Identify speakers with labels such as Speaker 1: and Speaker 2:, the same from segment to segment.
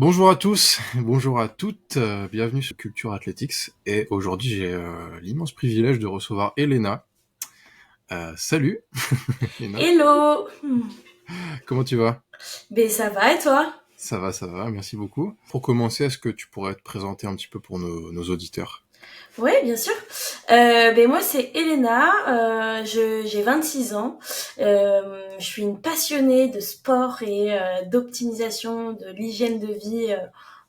Speaker 1: Bonjour à tous, bonjour à toutes, bienvenue sur Culture Athletics. Et aujourd'hui, j'ai l'immense privilège de recevoir Elena. Salut, Elena.
Speaker 2: Hello!
Speaker 1: Comment tu vas?
Speaker 2: Ben ça va et toi?
Speaker 1: Ça va, merci beaucoup. Pour commencer, est-ce que tu pourrais te présenter un petit peu pour nos auditeurs?
Speaker 2: Ouais, bien sûr. Ben moi c'est Elena, j'ai 26 ans. Je suis une passionnée de sport et d'optimisation de l'hygiène de vie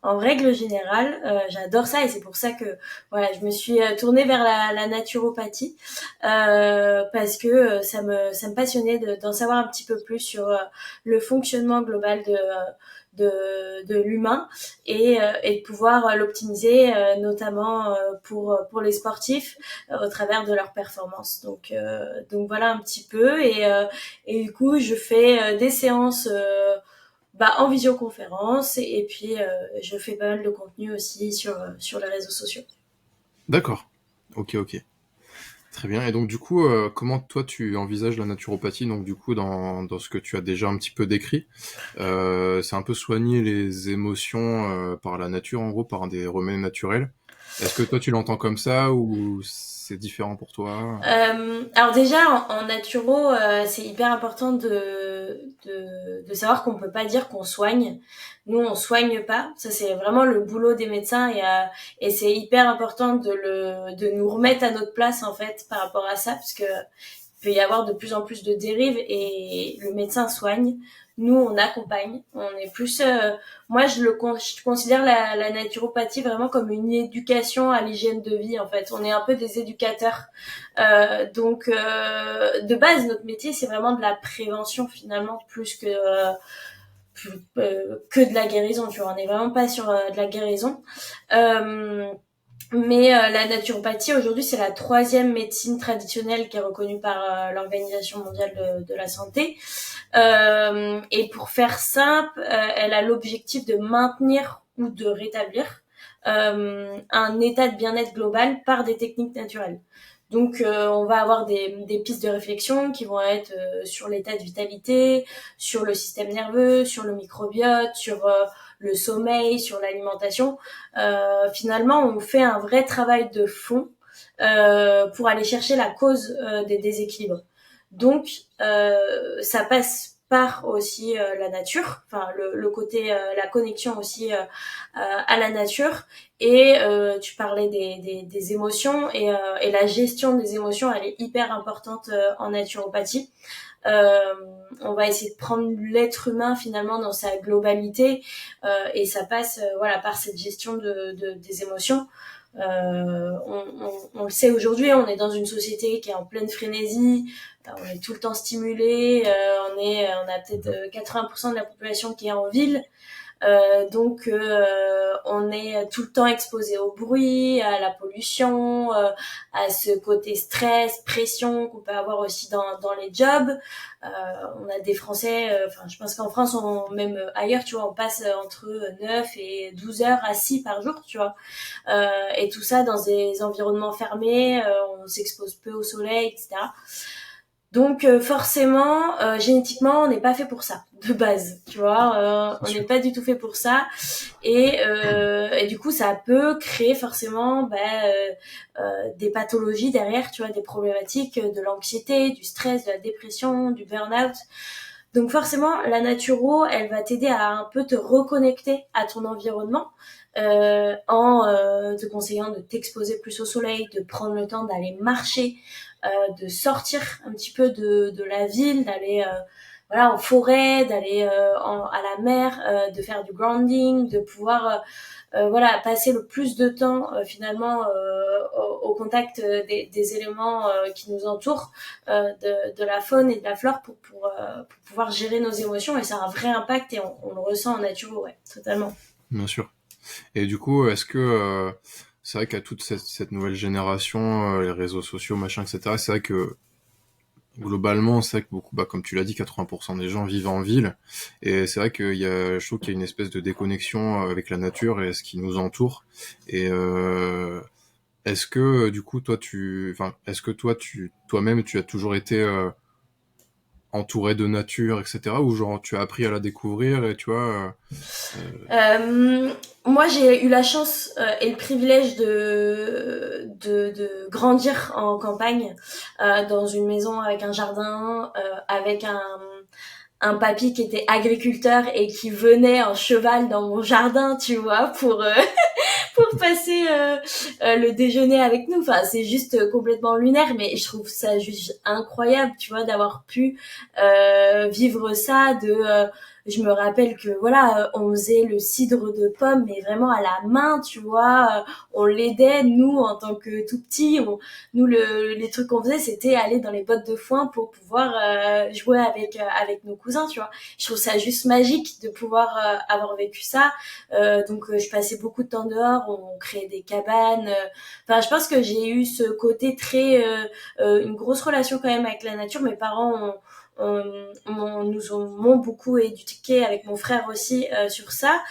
Speaker 2: en règle générale. J'adore ça et c'est pour ça que voilà, je me suis tournée vers la naturopathie parce que ça me passionnait d'en savoir un petit peu plus sur le fonctionnement global de l'humain et de pouvoir l'optimiser, notamment pour les sportifs au travers de leur performance. Donc voilà un petit peu et du coup je fais des séances en visioconférence et puis je fais pas mal de contenu aussi sur les réseaux sociaux.
Speaker 1: D'accord. Ok, ok. Très bien. Et donc du coup, comment toi tu envisages la naturopathie? Donc du coup, dans ce que tu as déjà un petit peu décrit, c'est un peu soigner les émotions par la nature, en gros, par des remèdes naturels. Est-ce que toi tu l'entends comme ça ou c'est différent pour toi?
Speaker 2: Alors déjà en naturo, c'est hyper important de savoir qu'on peut pas dire qu'on soigne. Nous, on soigne pas. Ça, c'est vraiment le boulot des médecins et c'est hyper important de nous remettre à notre place en fait par rapport à ça, parce que il peut y avoir de plus en plus de dérives et le médecin soigne. Nous, on accompagne. On est plus. Moi, je considère la naturopathie vraiment comme une éducation à l'hygiène de vie. En fait, on est un peu des éducateurs. De base, notre métier, c'est vraiment de la prévention finalement, plus que de la guérison. Tu vois, on n'est vraiment pas sur de la guérison. Euh, mais la naturopathie, aujourd'hui, c'est la troisième médecine traditionnelle qui est reconnue par l'Organisation mondiale de la santé. Et pour faire simple, elle a l'objectif de maintenir ou de rétablir un état de bien-être global par des techniques naturelles. Donc, on va avoir des pistes de réflexion qui vont être sur l'état de vitalité, sur le système nerveux, sur le microbiote, sur le sommeil, sur l'alimentation. Finalement, on fait un vrai travail de fond pour aller chercher la cause des déséquilibres. Donc, ça passe par aussi la nature, enfin le côté, la connexion aussi à la nature. Et tu parlais des émotions et la gestion des émotions, elle est hyper importante en naturopathie. Euh, on va essayer de prendre l'être humain finalement dans sa globalité et ça passe voilà par cette gestion des émotions. On le sait aujourd'hui, on est dans une société qui est en pleine frénésie, on est tout le temps stimulé, on a peut-être 80% de la population qui est en ville, on est tout le temps exposé au bruit, à la pollution, à ce côté stress, pression qu'on peut avoir aussi dans les jobs. On a des Français, je pense qu'en France, même ailleurs, tu vois, on passe entre 9 et 12 heures assis par jour, tu vois. Et tout ça dans des environnements fermés, on s'expose peu au soleil, etc. Donc forcément, génétiquement, on n'est pas fait pour ça de base, tu vois.
Speaker 1: C'est
Speaker 2: On n'est
Speaker 1: sûr.
Speaker 2: pas du tout fait pour ça, et du coup, ça peut créer forcément des pathologies derrière, tu vois, des problématiques de l'anxiété, du stress, de la dépression, du burn-out. Donc forcément, la naturo, elle va t'aider à un peu te reconnecter à ton environnement en te conseillant de t'exposer plus au soleil, de prendre le temps d'aller marcher, de sortir un petit peu de la ville, d'aller voilà en forêt, d'aller à la mer, de faire du grounding, de pouvoir voilà passer le plus de temps finalement au contact des éléments qui nous entourent, de la faune et de la flore pour pouvoir gérer nos émotions, et ça a un vrai impact et on le ressent en nature, ouais, totalement.
Speaker 1: Bien sûr. Et du coup, est-ce que c'est vrai qu'à toute cette nouvelle génération, les réseaux sociaux, machin, etc., c'est vrai que globalement, c'est vrai que beaucoup, bah, comme tu l'as dit, 80% des gens vivent en ville. Et c'est vrai je trouve qu'il y a une espèce de déconnexion avec la nature et ce qui nous entoure. Et est-ce que, du coup, toi, est-ce que toi, toi-même, tu as toujours été entouré de nature, etc. Ou genre tu as appris à la découvrir et tu vois.
Speaker 2: Euh, Moi, j'ai eu la chance et le privilège de grandir en campagne, dans une maison avec un jardin, avec un papy qui était agriculteur et qui venait en cheval dans mon jardin, tu vois, pour passer le déjeuner avec nous. Enfin, c'est juste complètement lunaire, mais je trouve ça juste incroyable, tu vois, d'avoir pu vivre ça. Je me rappelle que voilà, on faisait le cidre de pomme, mais vraiment à la main, tu vois. On l'aidait, nous, en tant que tout petits. Nous, les trucs qu'on faisait, c'était aller dans les bottes de foin pour pouvoir jouer avec nos cousins, tu vois. Je trouve ça juste magique de pouvoir avoir vécu ça. Je passais beaucoup de temps dehors, on créait des cabanes. Enfin, je pense que j'ai eu ce côté une grosse relation quand même avec la nature. Mes parents m'ont beaucoup éduqué avec mon frère aussi sur ça.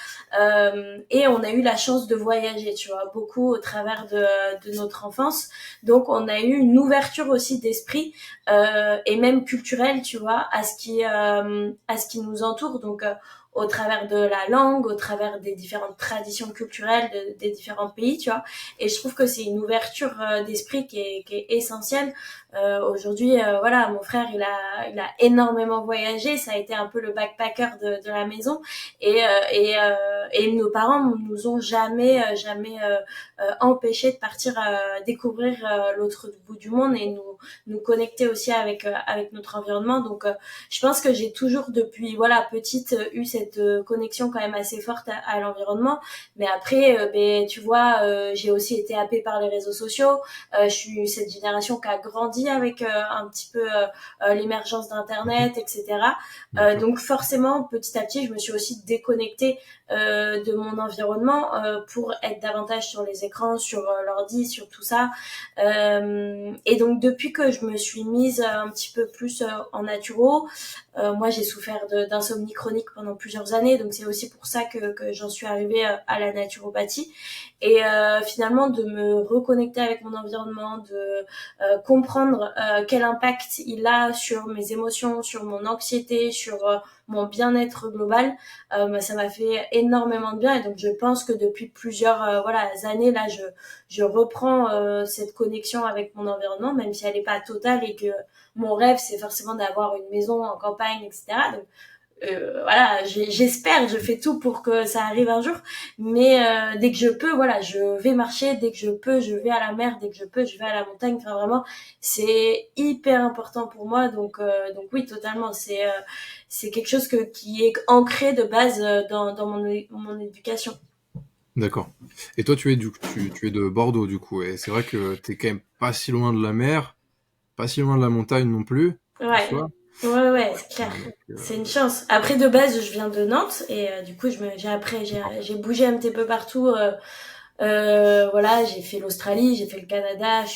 Speaker 2: Et on a eu la chance de voyager, tu vois, beaucoup au travers de notre enfance. Donc, on a eu une ouverture aussi d'esprit et même culturelle, tu vois, à ce qui nous entoure. Au travers de la langue, au travers des différentes traditions culturelles des différents pays, tu vois. Et je trouve que c'est une ouverture d'esprit qui est essentielle. Aujourd'hui, voilà, mon frère, il a énormément voyagé. Ça a été un peu le backpacker de la maison. Et nos parents nous ont jamais empêché de partir découvrir l'autre bout du monde et nous connecter aussi avec notre environnement. Je pense que j'ai toujours depuis voilà petite eu cette connexion quand même assez forte à l'environnement. Mais après, tu vois, j'ai aussi été happée par les réseaux sociaux. Je suis cette génération qui a grandi avec un petit peu l'émergence d'Internet, etc.
Speaker 1: Bien sûr.
Speaker 2: Donc forcément, petit à petit, je me suis aussi déconnectée de mon environnement pour être davantage sur les écrans, sur l'ordi, sur tout ça. Et donc depuis que je me suis mise un petit peu plus en naturo, moi j'ai souffert d'insomnie chronique pendant plusieurs années, donc c'est aussi pour ça que j'en suis arrivée à la naturopathie. Et finalement de me reconnecter avec mon environnement, de comprendre quel impact il a sur mes émotions, sur mon anxiété, sur mon bien-être global, ça m'a fait énormément de bien. Et donc je pense que depuis plusieurs voilà années là, je reprends cette connexion avec mon environnement, même si elle n'est pas totale et que mon rêve c'est forcément d'avoir une maison en campagne, etc. Donc voilà, j'espère, je fais tout pour que ça arrive un jour, mais dès que je peux, voilà, je vais marcher, dès que je peux, je vais à la mer, dès que je peux, je vais à la montagne. Enfin vraiment, c'est hyper important pour moi, donc oui, totalement, c'est quelque chose qui est ancré de base dans mon éducation.
Speaker 1: D'accord. Et toi, tu es de Bordeaux, du coup. Et c'est vrai que t'es quand même pas si loin de la mer, pas si loin de la montagne non plus, en
Speaker 2: Ouais,
Speaker 1: soi.
Speaker 2: ouais, c'est clair.
Speaker 1: Donc,
Speaker 2: C'est une chance. Après, de base, je viens de Nantes et du coup,
Speaker 1: d'accord.
Speaker 2: j'ai bougé un petit peu partout. Voilà, j'ai fait l'Australie, j'ai fait le Canada,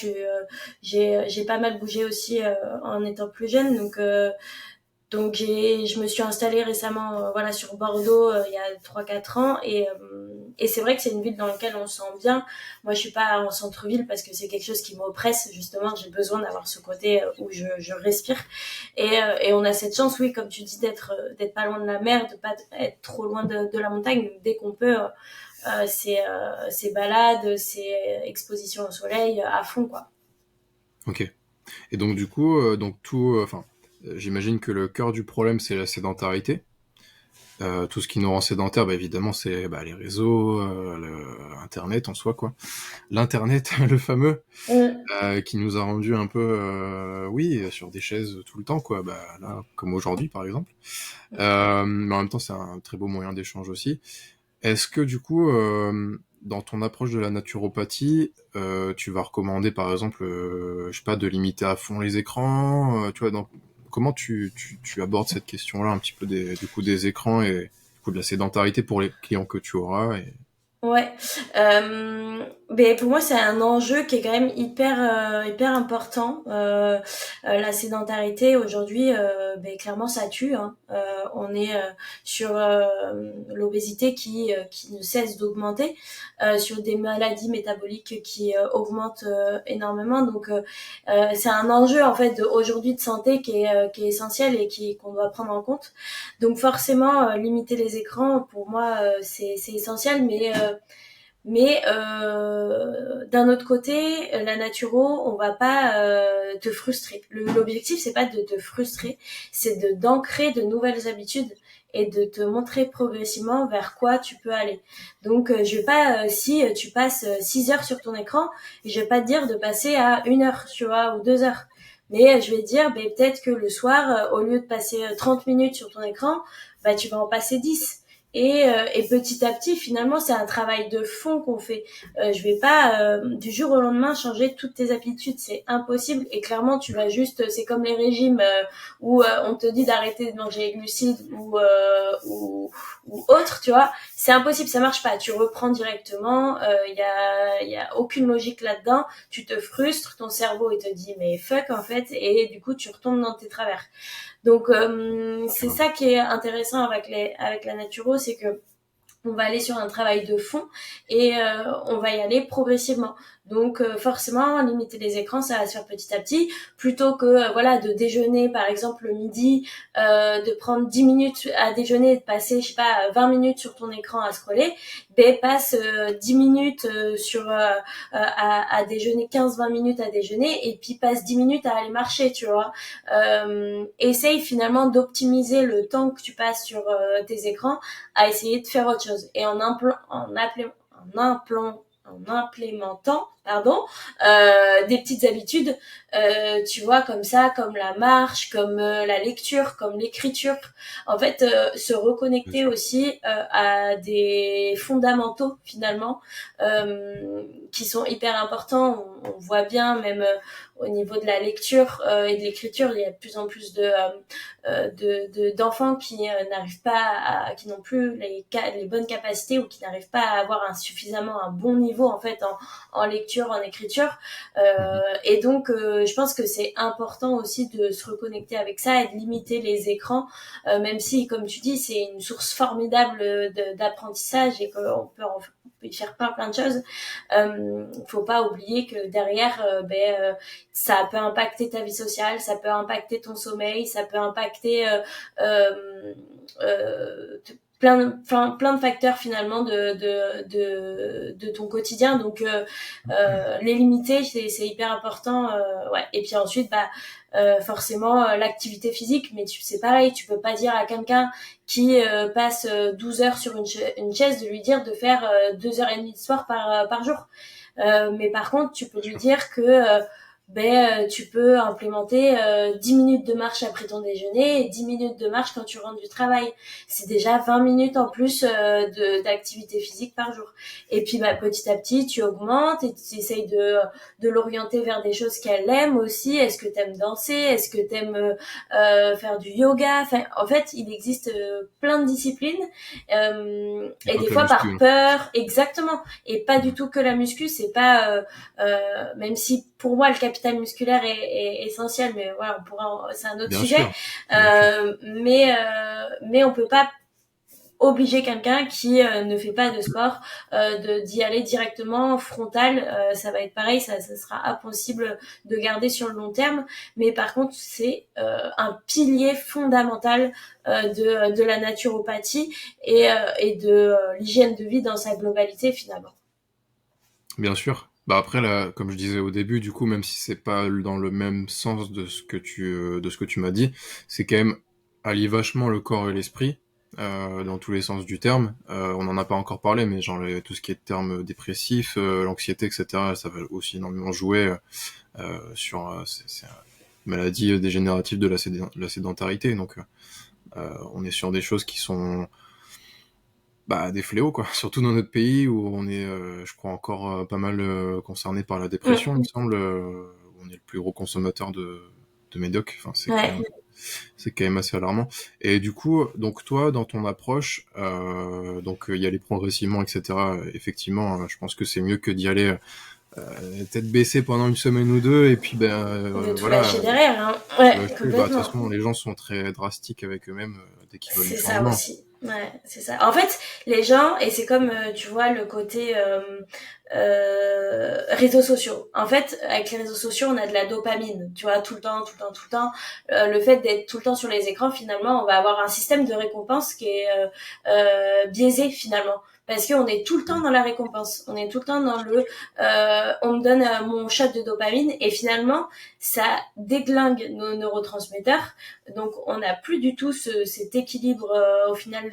Speaker 2: j'ai pas mal bougé aussi en étant plus jeune. Je me suis installée récemment, voilà, sur Bordeaux il y a 3 4 ans et c'est vrai que c'est une ville dans laquelle on se sent bien. Moi, je suis pas en centre-ville parce que c'est quelque chose qui m'oppresse justement. J'ai besoin d'avoir ce côté où je respire et on a cette chance, oui, comme tu dis, d'être pas loin de la mer, de pas être trop loin de la montagne. Donc, dès qu'on peut, c'est balades, c'est exposition au soleil à fond, quoi.
Speaker 1: Ok. Et donc, du coup, enfin, j'imagine que le cœur du problème, c'est la sédentarité. Tout ce qui nous rend sédentaires, bah, évidemment, c'est bah, les réseaux, Internet en soi, quoi. L'internet, le fameux,
Speaker 2: Mm.
Speaker 1: qui nous a rendu un peu, oui, sur des chaises tout le temps, quoi. Bah, là, comme aujourd'hui, par exemple. Mais en même temps, c'est un très beau moyen d'échange aussi. Est-ce que du coup, dans ton approche de la naturopathie, tu vas recommander, par exemple, je sais pas, de limiter à fond les écrans, tu vois, comment tu abordes cette question-là un petit peu du coup des écrans et du coup de la sédentarité pour les clients que tu auras et...
Speaker 2: Ouais. Ben, pour moi, c'est un enjeu qui est quand même hyper important. La sédentarité aujourd'hui, ben, clairement, ça tue, hein. On est sur l'obésité qui ne cesse d'augmenter, sur des maladies métaboliques qui augmentent énormément. Donc, c'est un enjeu en fait aujourd'hui de santé qui est essentiel et qu'on doit prendre en compte. Donc, forcément, limiter les écrans, pour moi, c'est essentiel, mais d'un autre côté, la naturo, on va pas te frustrer. L'objectif, c'est pas de te frustrer, c'est d'ancrer de nouvelles habitudes et de te montrer progressivement vers quoi tu peux aller. Donc, je vais pas, si tu passes 6 heures sur ton écran, je vais pas te dire de passer à 1 heure, tu vois, ou 2 heures. Mais je vais te dire, ben, peut-être que le soir, au lieu de passer 30 minutes sur ton écran, bah, tu vas en passer 10. Et petit à petit, finalement, c'est un travail de fond qu'on fait. Je vais pas du jour au lendemain changer toutes tes habitudes, c'est impossible. Et clairement, tu vas juste, c'est comme les régimes où on te dit d'arrêter de manger les glucides ou autre, tu vois. C'est impossible, ça marche pas. Tu reprends directement. Il y a aucune logique là-dedans. Tu te frustres, ton cerveau il te dit mais fuck en fait, et du coup tu retombes dans tes travers. Donc c'est ça qui est intéressant avec la naturo, c'est que on va aller sur un travail de fond et on va y aller progressivement. Donc forcément, limiter les écrans, ça va se faire petit à petit, plutôt que voilà de déjeuner par exemple le midi, de prendre 10 minutes à déjeuner et de passer je sais pas 20 minutes sur ton écran à scroller, ben passe 10 minutes à déjeuner, 15-20 minutes à déjeuner et puis passe 10 minutes à aller marcher, tu vois. Essaye finalement d'optimiser le temps que tu passes sur tes écrans à essayer de faire autre chose. Et en implémentant des petites habitudes, tu vois, comme ça, comme la marche, comme la lecture, comme l'écriture. En fait, se
Speaker 1: Bien
Speaker 2: reconnecter
Speaker 1: sûr.
Speaker 2: aussi à des fondamentaux, finalement, qui sont hyper importants. On voit bien, même au niveau de la lecture et de l'écriture, il y a de plus en plus d'enfants qui n'arrivent pas qui n'ont plus les bonnes capacités ou qui n'arrivent pas à avoir suffisamment un bon niveau en fait en lecture, en écriture.
Speaker 1: Mhm.
Speaker 2: Et donc, je pense que c'est important aussi de se reconnecter avec ça et de limiter les écrans, même si, comme tu dis, c'est une source formidable d'apprentissage et qu'on peut y faire plein de choses. Faut pas oublier que derrière, ça peut impacter ta vie sociale, ça peut impacter ton sommeil, ça peut impacter euh, euh, plein de facteurs finalement de ton quotidien. Donc les limiter, c'est hyper important. Ouais. Et puis ensuite, forcément l'activité physique, mais c'est pareil, tu peux pas dire à quelqu'un qui passe 12 heures sur une chaise de lui dire de faire 2 heures et demie de sport par jour. Mais par contre, tu peux
Speaker 1: Bien
Speaker 2: lui
Speaker 1: sûr.
Speaker 2: dire que tu peux implémenter 10 minutes de marche après ton déjeuner et 10 minutes de marche quand tu rentres du travail. C'est déjà 20 minutes en plus d'activité physique par jour. Et puis petit à petit, tu augmentes et tu essayes de l'orienter vers des choses qu'elle aime aussi. Est-ce que tu aimes danser? Est-ce que tu aimes faire du yoga? Enfin, en fait, il existe plein de disciplines
Speaker 1: Et
Speaker 2: et
Speaker 1: pas
Speaker 2: des
Speaker 1: que la
Speaker 2: fois
Speaker 1: muscu,
Speaker 2: par
Speaker 1: hein.
Speaker 2: peur, exactement. Et pas du
Speaker 1: Mhm.
Speaker 2: tout que la muscu, c'est pas même si pour moi le capital musculaire est essentiel, mais voilà, c'est un autre
Speaker 1: Bien
Speaker 2: sujet.
Speaker 1: sûr. Bien sûr.
Speaker 2: Mais on peut pas obliger quelqu'un qui ne fait pas de sport d'y aller directement frontal. Ça va être pareil, ça sera impossible de garder sur le long terme. Mais par contre, c'est un pilier fondamental de la naturopathie et de l'hygiène de vie dans sa globalité finalement.
Speaker 1: Bien sûr. Bah après là, comme je disais au début, du coup, même si c'est pas dans le même sens de ce que tu m'as dit, c'est quand même allier vachement le corps et l'esprit dans tous les sens du terme. On n'en a pas encore parlé, mais genre tout ce qui est termes dépressifs, l'anxiété, etc. Ça va aussi énormément jouer sur c'est une maladie dégénérative de la sédentarité. Donc on est sur des choses qui sont des fléaux, quoi. Surtout dans notre pays où on est, je crois, encore pas mal concerné par la dépression, il me
Speaker 2: Mm.
Speaker 1: semble. On est le plus gros consommateur de médoc. Enfin, c'est quand même
Speaker 2: Ouais.
Speaker 1: c'est quand même assez alarmant. Et du coup, donc toi, dans ton approche, donc y aller progressivement, etc. Effectivement, je pense que c'est mieux que d'y aller tête baissée pendant une semaine ou deux, et puis ben
Speaker 2: De tout
Speaker 1: voilà,
Speaker 2: lâcher derrière, hein.
Speaker 1: tout
Speaker 2: Ouais,
Speaker 1: lâcher. Bah de toute
Speaker 2: complètement.
Speaker 1: façon, les gens sont très drastiques avec eux-mêmes dès qu'ils veulent du
Speaker 2: C'est ça
Speaker 1: changement.
Speaker 2: aussi. Ouais, c'est ça. En fait, les gens, et c'est comme, tu vois, le côté réseaux sociaux. En fait, avec les réseaux sociaux, on a de la dopamine, tu vois, tout le temps, tout le temps, tout le temps. Le fait d'être tout le temps sur les écrans, finalement, on va avoir un système de récompense qui est biaisé, finalement. Parce qu'on est tout le temps dans la récompense. On est tout le temps dans on me donne mon shot de dopamine, et finalement, ça déglingue nos neurotransmetteurs. Donc on n'a plus du tout cet équilibre au final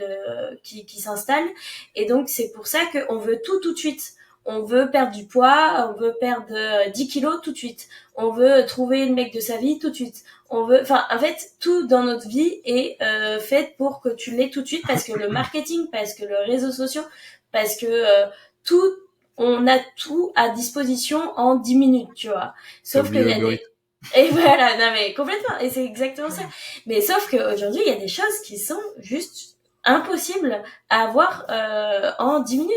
Speaker 2: qui s'installe, et donc c'est pour ça qu'on veut tout de suite. On veut perdre du poids, on veut perdre 10 kilos tout de suite. On veut trouver le mec de sa vie tout de suite. Enfin, en fait, tout dans notre vie est fait pour que tu l'aies tout de suite, parce que le marketing, parce que les réseaux sociaux, parce que tout, on a tout à disposition en 10 minutes, tu vois.
Speaker 1: T'as
Speaker 2: Sauf
Speaker 1: oublié
Speaker 2: qu'il y a
Speaker 1: Uber Eats.
Speaker 2: et voilà, non mais complètement, et c'est exactement ça. Mais sauf qu'aujourd'hui, il y a des choses qui sont juste impossibles à avoir en 10 minutes.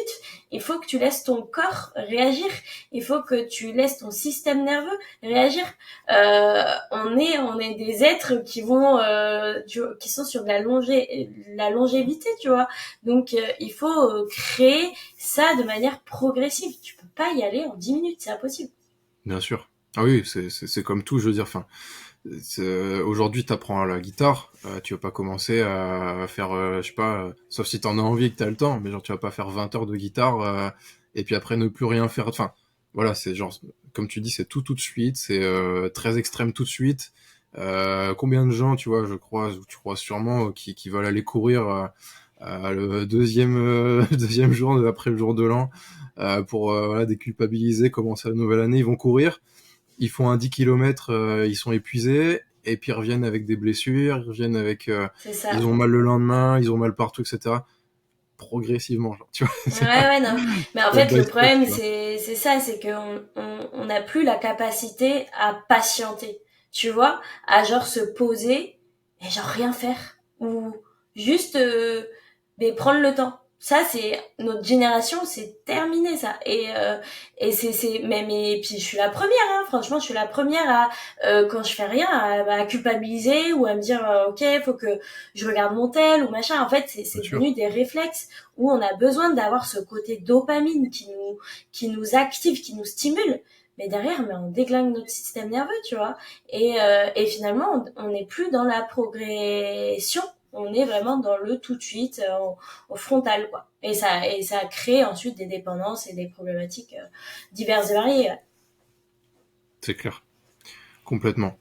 Speaker 2: Il faut que tu laisses ton corps réagir. Il faut que tu laisses ton système nerveux réagir. On est des êtres qui vont, qui sont sur de la longévité, tu vois. Donc, il faut créer ça de manière progressive. Tu peux pas y aller en 10 minutes, c'est impossible.
Speaker 1: Bien sûr. Ah oui, c'est comme tout, je veux dire. Enfin, aujourd'hui, t'apprends la guitare, tu vas pas commencer à faire, je sais pas, sauf si t'en as envie et que t'as le temps, mais genre tu vas pas faire 20 heures de guitare et puis après ne plus rien faire. Enfin, voilà, c'est genre, comme tu dis, c'est tout de suite, c'est très extrême tout de suite. Combien de gens, tu vois, je crois, ou tu crois sûrement, qui veulent aller courir le deuxième deuxième jour après le jour de l'an pour voilà, déculpabiliser, commencer la nouvelle année, ils vont courir. Ils font un 10 km, ils sont épuisés, et puis ils reviennent avec des blessures, ils reviennent avec...
Speaker 2: C'est ça.
Speaker 1: ils ont mal le lendemain, ils ont mal partout, etc. Progressivement, genre, tu vois.
Speaker 2: Ouais, ouais, non. Mais en
Speaker 1: Step
Speaker 2: fait,
Speaker 1: by
Speaker 2: le
Speaker 1: step,
Speaker 2: problème,
Speaker 1: tu vois.
Speaker 2: c'est ça, c'est on n'a plus la capacité à patienter, tu vois, à genre se poser et genre rien faire, ou juste mais prendre le temps. Ça, c'est notre génération, c'est terminé ça. Et c'est mais puis je suis la première, hein, franchement, je suis la première à quand je fais rien à culpabiliser ou à me dire ok, faut que je regarde mon tel ou machin. En fait,
Speaker 1: Bien
Speaker 2: c'est
Speaker 1: sûr.
Speaker 2: devenu des réflexes où on a besoin d'avoir ce côté dopamine qui nous active, qui nous stimule. Mais derrière, mais on déglingue notre système nerveux, tu vois. Et finalement, on n'est plus dans la progression. On est vraiment dans le tout de suite, au frontal, quoi. Et ça crée ensuite des dépendances et des problématiques diverses et variées. Ouais.
Speaker 1: C'est clair. Complètement.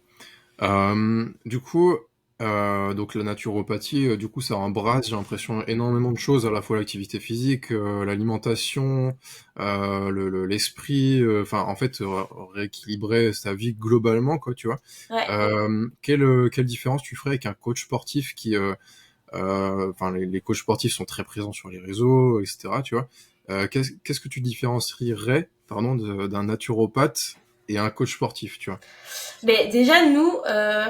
Speaker 1: Du coup, donc la naturopathie, du coup, ça embrasse, j'ai l'impression, énormément de choses, à la fois l'activité physique, l'alimentation, l'esprit, enfin, en fait, rééquilibrer sa vie globalement, quoi, tu vois.
Speaker 2: Ouais.
Speaker 1: Quelle différence tu ferais avec un coach sportif qui, enfin, les coachs sportifs sont très présents sur les réseaux, etc., tu vois. Qu'est-ce que tu différencierais, pardon, d'un naturopathe et un coach sportif, tu vois?
Speaker 2: Mais déjà, nous,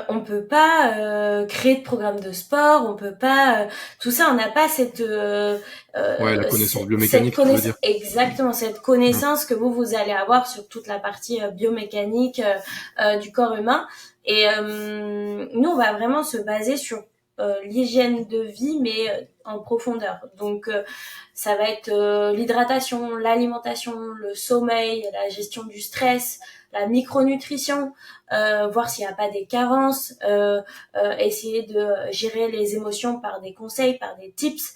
Speaker 2: on peut pas créer de programme de sport, on peut pas tout ça, on n'a pas
Speaker 1: Ouais, la connaissance
Speaker 2: cette
Speaker 1: biomécanique, tu veux
Speaker 2: connaissance,
Speaker 1: dire.
Speaker 2: exactement cette
Speaker 1: Mm.
Speaker 2: connaissance que vous allez avoir sur toute la partie biomécanique du corps humain. Et nous, on va vraiment se baser sur l'hygiène de vie, mais en profondeur. Donc, ça va être l'hydratation, l'alimentation, le sommeil, la gestion du stress, la micronutrition, voir s'il n'y a pas des carences, essayer de gérer les émotions par des conseils, par des tips.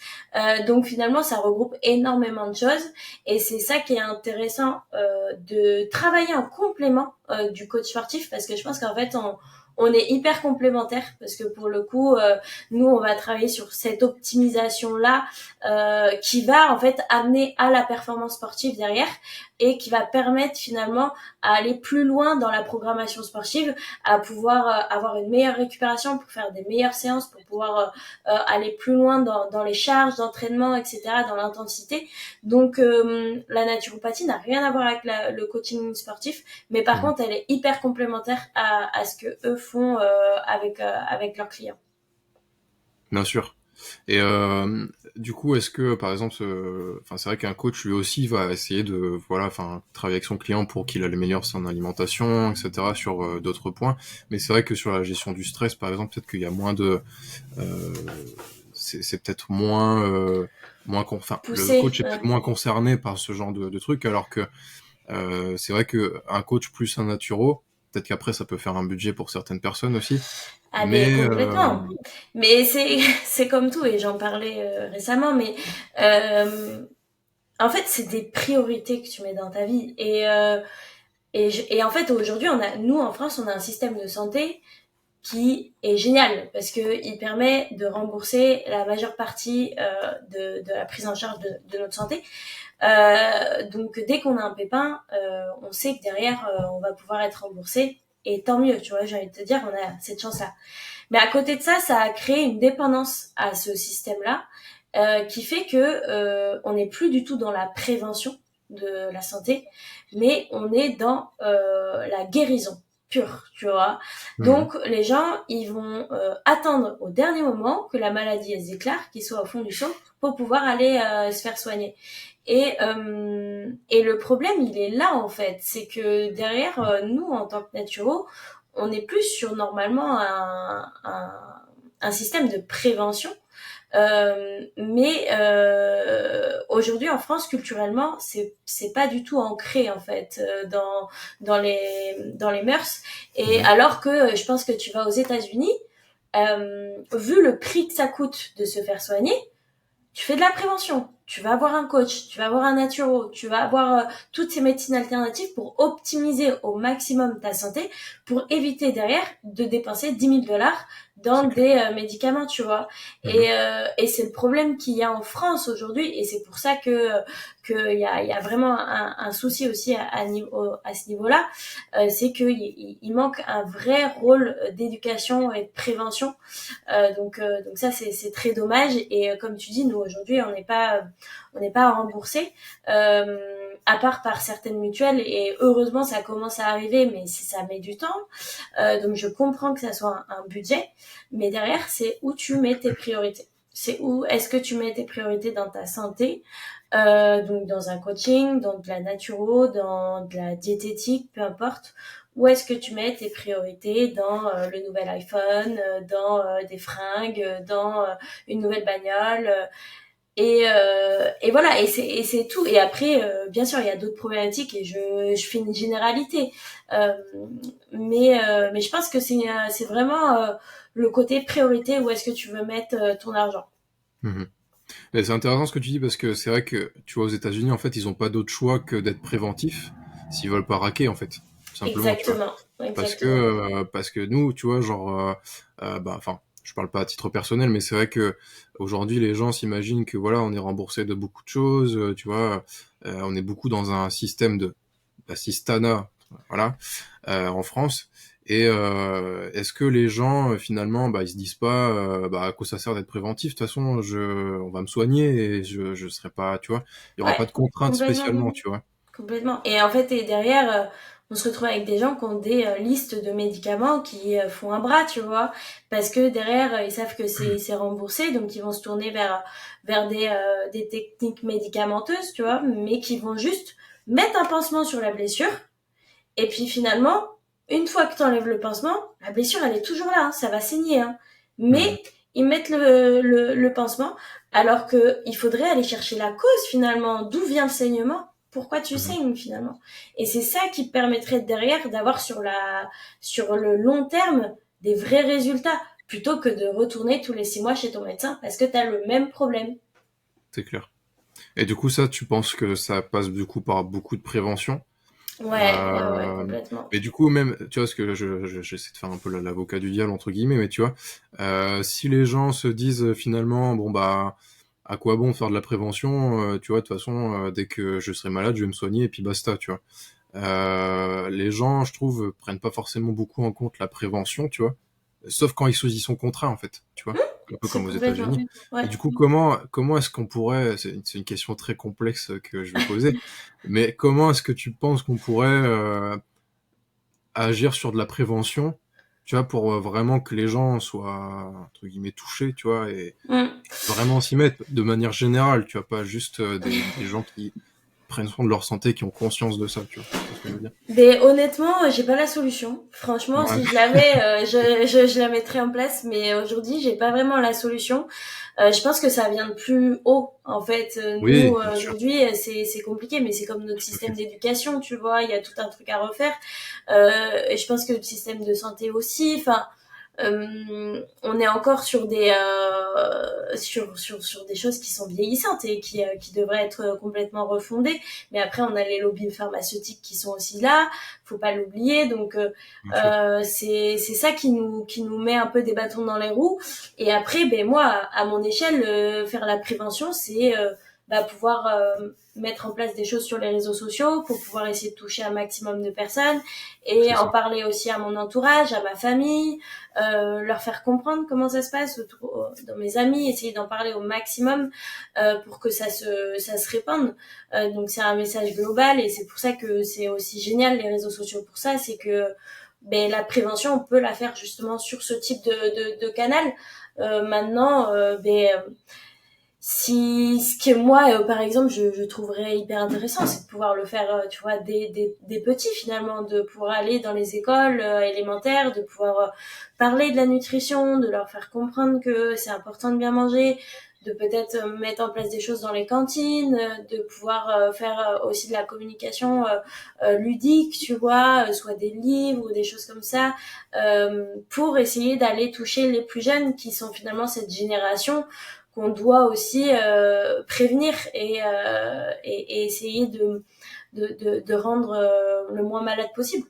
Speaker 2: Donc finalement, ça regroupe énormément de choses, et c'est ça qui est intéressant de travailler en complément du coach sportif, parce que je pense qu'en fait, on est hyper complémentaires, parce que pour le coup, nous, on va travailler sur cette optimisation-là qui va en fait amener à la performance sportive derrière. et qui va permettre finalement à aller plus loin dans la programmation sportive, à pouvoir avoir une meilleure récupération pour faire des meilleures séances, pour pouvoir aller plus loin dans les charges d'entraînement, etc., dans l'intensité. Donc la naturopathie n'a rien à voir avec le coaching sportif, mais par contre elle est hyper complémentaire à ce que eux font avec leurs clients.
Speaker 1: Bien sûr. Et du coup, est-ce que, par exemple, enfin, c'est vrai qu'un coach lui aussi va essayer de, voilà, enfin, travailler avec son client pour qu'il améliore son alimentation, etc. sur d'autres points. Mais c'est vrai que sur la gestion du stress, par exemple, peut-être qu'il y a moins de, euh, c'est peut-être enfin, le
Speaker 2: Pousser.
Speaker 1: coach est peut-être moins concerné par ce genre de trucs, alors que c'est vrai que un coach plus un naturo, peut-être qu'après ça peut faire un budget pour certaines personnes aussi.
Speaker 2: Ah ben
Speaker 1: Mais
Speaker 2: complètement. Mais c'est comme tout et j'en parlais récemment. Mais euh, en fait c'est des priorités que tu mets dans ta vie et en fait aujourd'hui nous en France on a un système de santé qui est génial parce que il permet de rembourser la majeure partie de la prise en charge de notre santé. Donc dès qu'on a un pépin, on sait que derrière on va pouvoir être remboursé et tant mieux, tu vois, j'ai envie de te dire, on a cette chance-là. Mais à côté de ça, ça a créé une dépendance à ce système-là qui fait que on n'est plus du tout dans la prévention de la santé, mais on est dans la guérison pure, tu vois.
Speaker 1: Mhm.
Speaker 2: Donc les gens, ils vont attendre au dernier moment que la maladie elle se déclare, qu'ils soient au fond du seau, pour pouvoir aller se faire soigner. Et le problème, il est là en fait, c'est que derrière nous, en tant que naturaux, on est plus sur normalement un système de prévention. Mais aujourd'hui en France, culturellement, c'est pas du tout ancré en fait dans les mœurs. Et
Speaker 1: Mhm.
Speaker 2: alors que je pense que tu vas aux États-Unis, vu le prix que ça coûte de se faire soigner, tu fais de la prévention, tu vas avoir un coach, tu vas avoir un naturo, tu vas avoir toutes ces médecines alternatives pour optimiser au maximum ta santé, pour éviter derrière de dépenser 10 000 $ dans
Speaker 1: C'est clair.
Speaker 2: des médicaments, tu vois.
Speaker 1: Mhm.
Speaker 2: Et c'est le problème qu'il y a en France aujourd'hui, et c'est pour ça que il y a vraiment un souci aussi à ce niveau-là, c'est qu'il manque un vrai rôle d'éducation et de prévention donc ça c'est très dommage et comme tu dis nous aujourd'hui on n'est pas remboursé à part par certaines mutuelles et heureusement ça commence à arriver mais ça met du temps donc je comprends que ça soit un budget mais derrière c'est où tu mets tes priorités, c'est où est-ce que tu mets tes priorités dans ta santé, donc dans un coaching, dans de la naturo, dans de la diététique, peu importe. Où est-ce que tu mets tes priorités dans le nouvel iPhone, dans des fringues, dans une nouvelle bagnole et voilà, et c'est tout. Et après, bien sûr, il y a d'autres problématiques et je fais une généralité. Euh, mais je pense que c'est vraiment le côté priorité, où est-ce que tu veux mettre ton argent.
Speaker 1: Mhm. Mais c'est intéressant ce que tu dis parce que c'est vrai que tu vois aux États-Unis en fait ils ont pas d'autre choix que d'être préventifs s'ils veulent pas raquer en fait tout simplement tu vois
Speaker 2: Exactement, exactement.
Speaker 1: parce que nous tu vois genre bah enfin je parle pas à titre personnel mais c'est vrai que aujourd'hui les gens s'imaginent que voilà on est remboursé de beaucoup de choses tu vois on est beaucoup dans un système de d'assistanat voilà en France. Et est-ce que les gens finalement, bah, ils se disent pas, bah, à quoi ça sert d'être préventif? De toute façon, on va me soigner et je serai pas, tu vois, il y aura
Speaker 2: Ouais,
Speaker 1: pas de contraintes
Speaker 2: complètement.
Speaker 1: spécialement, tu vois.
Speaker 2: Complètement. Et en fait, et derrière, on se retrouve avec des gens qui ont des listes de médicaments qui font un bras, tu vois, parce que derrière, ils savent que c'est remboursé, donc ils vont se tourner vers des techniques médicamenteuses, tu vois, mais qui vont juste mettre un pansement sur la blessure, et puis finalement, une fois que tu enlèves le pansement, la blessure, elle est toujours là, hein, ça va saigner, hein.
Speaker 1: Mhm.
Speaker 2: Mais ils mettent le pansement, alors que il faudrait aller chercher la cause finalement, d'où vient le saignement, pourquoi tu
Speaker 1: Mhm.
Speaker 2: saignes finalement. Et c'est ça qui permettrait derrière d'avoir sur le long terme des vrais résultats, plutôt que de retourner tous les 6 mois chez ton médecin parce que tu as le même problème.
Speaker 1: C'est clair. Et du coup, ça, tu penses que ça passe du coup par beaucoup de prévention?
Speaker 2: Ouais, ouais, ouais,
Speaker 1: Euh,
Speaker 2: complètement.
Speaker 1: mais du coup, même, tu vois, parce que j'essaie de faire un peu l'avocat du diable entre guillemets, mais tu vois, si les gens se disent finalement, bon bah à quoi bon faire de la prévention, tu vois, de toute façon, dès que je serai malade, je vais me soigner et puis basta, tu vois. Les gens, je trouve, prennent pas forcément beaucoup en compte la prévention, tu vois, sauf quand ils sont contraints, en fait, tu vois, un peu
Speaker 2: C'est
Speaker 1: comme aux
Speaker 2: complètement.
Speaker 1: États-Unis. Et
Speaker 2: Ouais.
Speaker 1: du coup, comment est-ce qu'on pourrait, c'est une question très complexe que je vais poser, mais comment est-ce que tu penses qu'on pourrait agir sur de la prévention, tu vois, pour vraiment que les gens soient, entre guillemets, touchés, tu vois, et
Speaker 2: Mm.
Speaker 1: vraiment s'y mettre de manière générale, tu vois, pas juste des gens qui prennent soin de leur santé, qui ont conscience de ça, tu vois. Tu vois ce que je veux dire?
Speaker 2: Mais honnêtement, j'ai pas la solution. Franchement,
Speaker 1: Ouais,
Speaker 2: si je l'avais, je la mettrais en place. Mais aujourd'hui, j'ai pas vraiment la solution. Je pense que ça vient de plus haut. En fait, nous
Speaker 1: oui, bien sûr,
Speaker 2: aujourd'hui, c'est compliqué, mais c'est comme notre
Speaker 1: tout à
Speaker 2: système
Speaker 1: fait.
Speaker 2: d'éducation, tu vois. Il y a tout un truc à refaire. Et je pense que le système de santé aussi. Enfin, on est encore sur des sur des choses qui sont vieillissantes et qui devraient être complètement refondées. Mais après, on a les lobbies pharmaceutiques qui sont aussi là. Faut pas l'oublier. Donc
Speaker 1: Bien sûr.
Speaker 2: c'est ça qui nous met un peu des bâtons dans les roues. Et après, ben moi, à mon échelle, faire la prévention, c'est pouvoir mettre en place des choses sur les réseaux sociaux pour pouvoir essayer de toucher un maximum de personnes et
Speaker 1: C'est
Speaker 2: en
Speaker 1: ça.
Speaker 2: parler aussi à mon entourage, à ma famille, leur faire comprendre comment ça se passe dans mes amis, essayer d'en parler au maximum pour que ça se répande. Donc c'est un message global et c'est pour ça que c'est aussi génial les réseaux sociaux pour ça, c'est que ben, la prévention, on peut la faire justement sur ce type de canal. Maintenant, si ce que moi par exemple je trouverais hyper intéressant, c'est de pouvoir le faire tu vois des petits finalement, de pouvoir aller dans les écoles élémentaires, de pouvoir parler de la nutrition, de leur faire comprendre que c'est important de bien manger, de peut-être mettre en place des choses dans les cantines, de pouvoir faire aussi de la communication ludique, tu vois, soit des livres ou des choses comme ça, pour essayer d'aller toucher les plus jeunes qui sont finalement cette génération qu'on doit aussi prévenir et essayer de rendre le moins malade possible.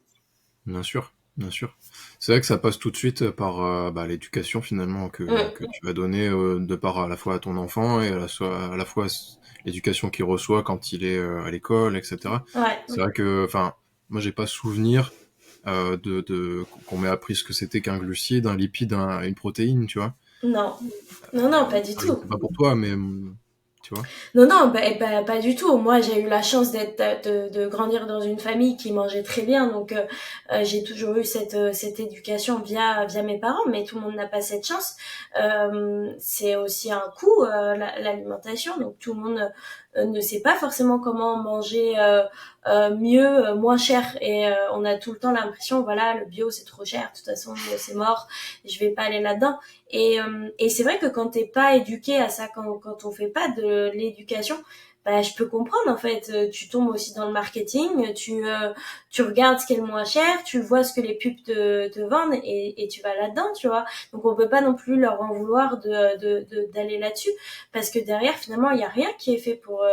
Speaker 1: Bien sûr, bien sûr. C'est vrai que ça passe tout de suite par l'éducation finalement que
Speaker 2: Mm.
Speaker 1: tu vas donner de part à la fois à ton enfant et à la fois l'éducation qu'il reçoit quand il est à l'école, etc.
Speaker 2: Ouais.
Speaker 1: C'est vrai que, enfin, moi j'ai pas souvenir qu'on m'ait appris ce que c'était qu'un glucide, un lipide, une protéine, tu vois.
Speaker 2: Non. Non, non, pas du
Speaker 1: Je
Speaker 2: tout.
Speaker 1: sais pas pour toi, mais tu vois.
Speaker 2: Non, non, pas du tout. Moi, j'ai eu la chance de grandir dans une famille qui mangeait très bien, donc j'ai toujours eu cette éducation via mes parents, mais tout le monde n'a pas cette chance. C'est aussi un coût l'alimentation, donc tout le monde ne sait pas forcément comment manger mieux, moins cher, et on a tout le temps l'impression, voilà, le bio c'est trop cher, de toute façon c'est mort, je vais pas aller là-dedans. Et c'est vrai que quand t'es pas éduqué à ça, quand on fait pas de l'éducation, bah, je peux comprendre en fait. Tu tombes aussi dans le marketing, tu regardes ce qui est le moins cher, tu vois ce que les pubs te vendent et tu vas là-dedans, tu vois. Donc on peut pas non plus leur en vouloir d'aller là-dessus parce que derrière finalement il y a rien qui est fait pour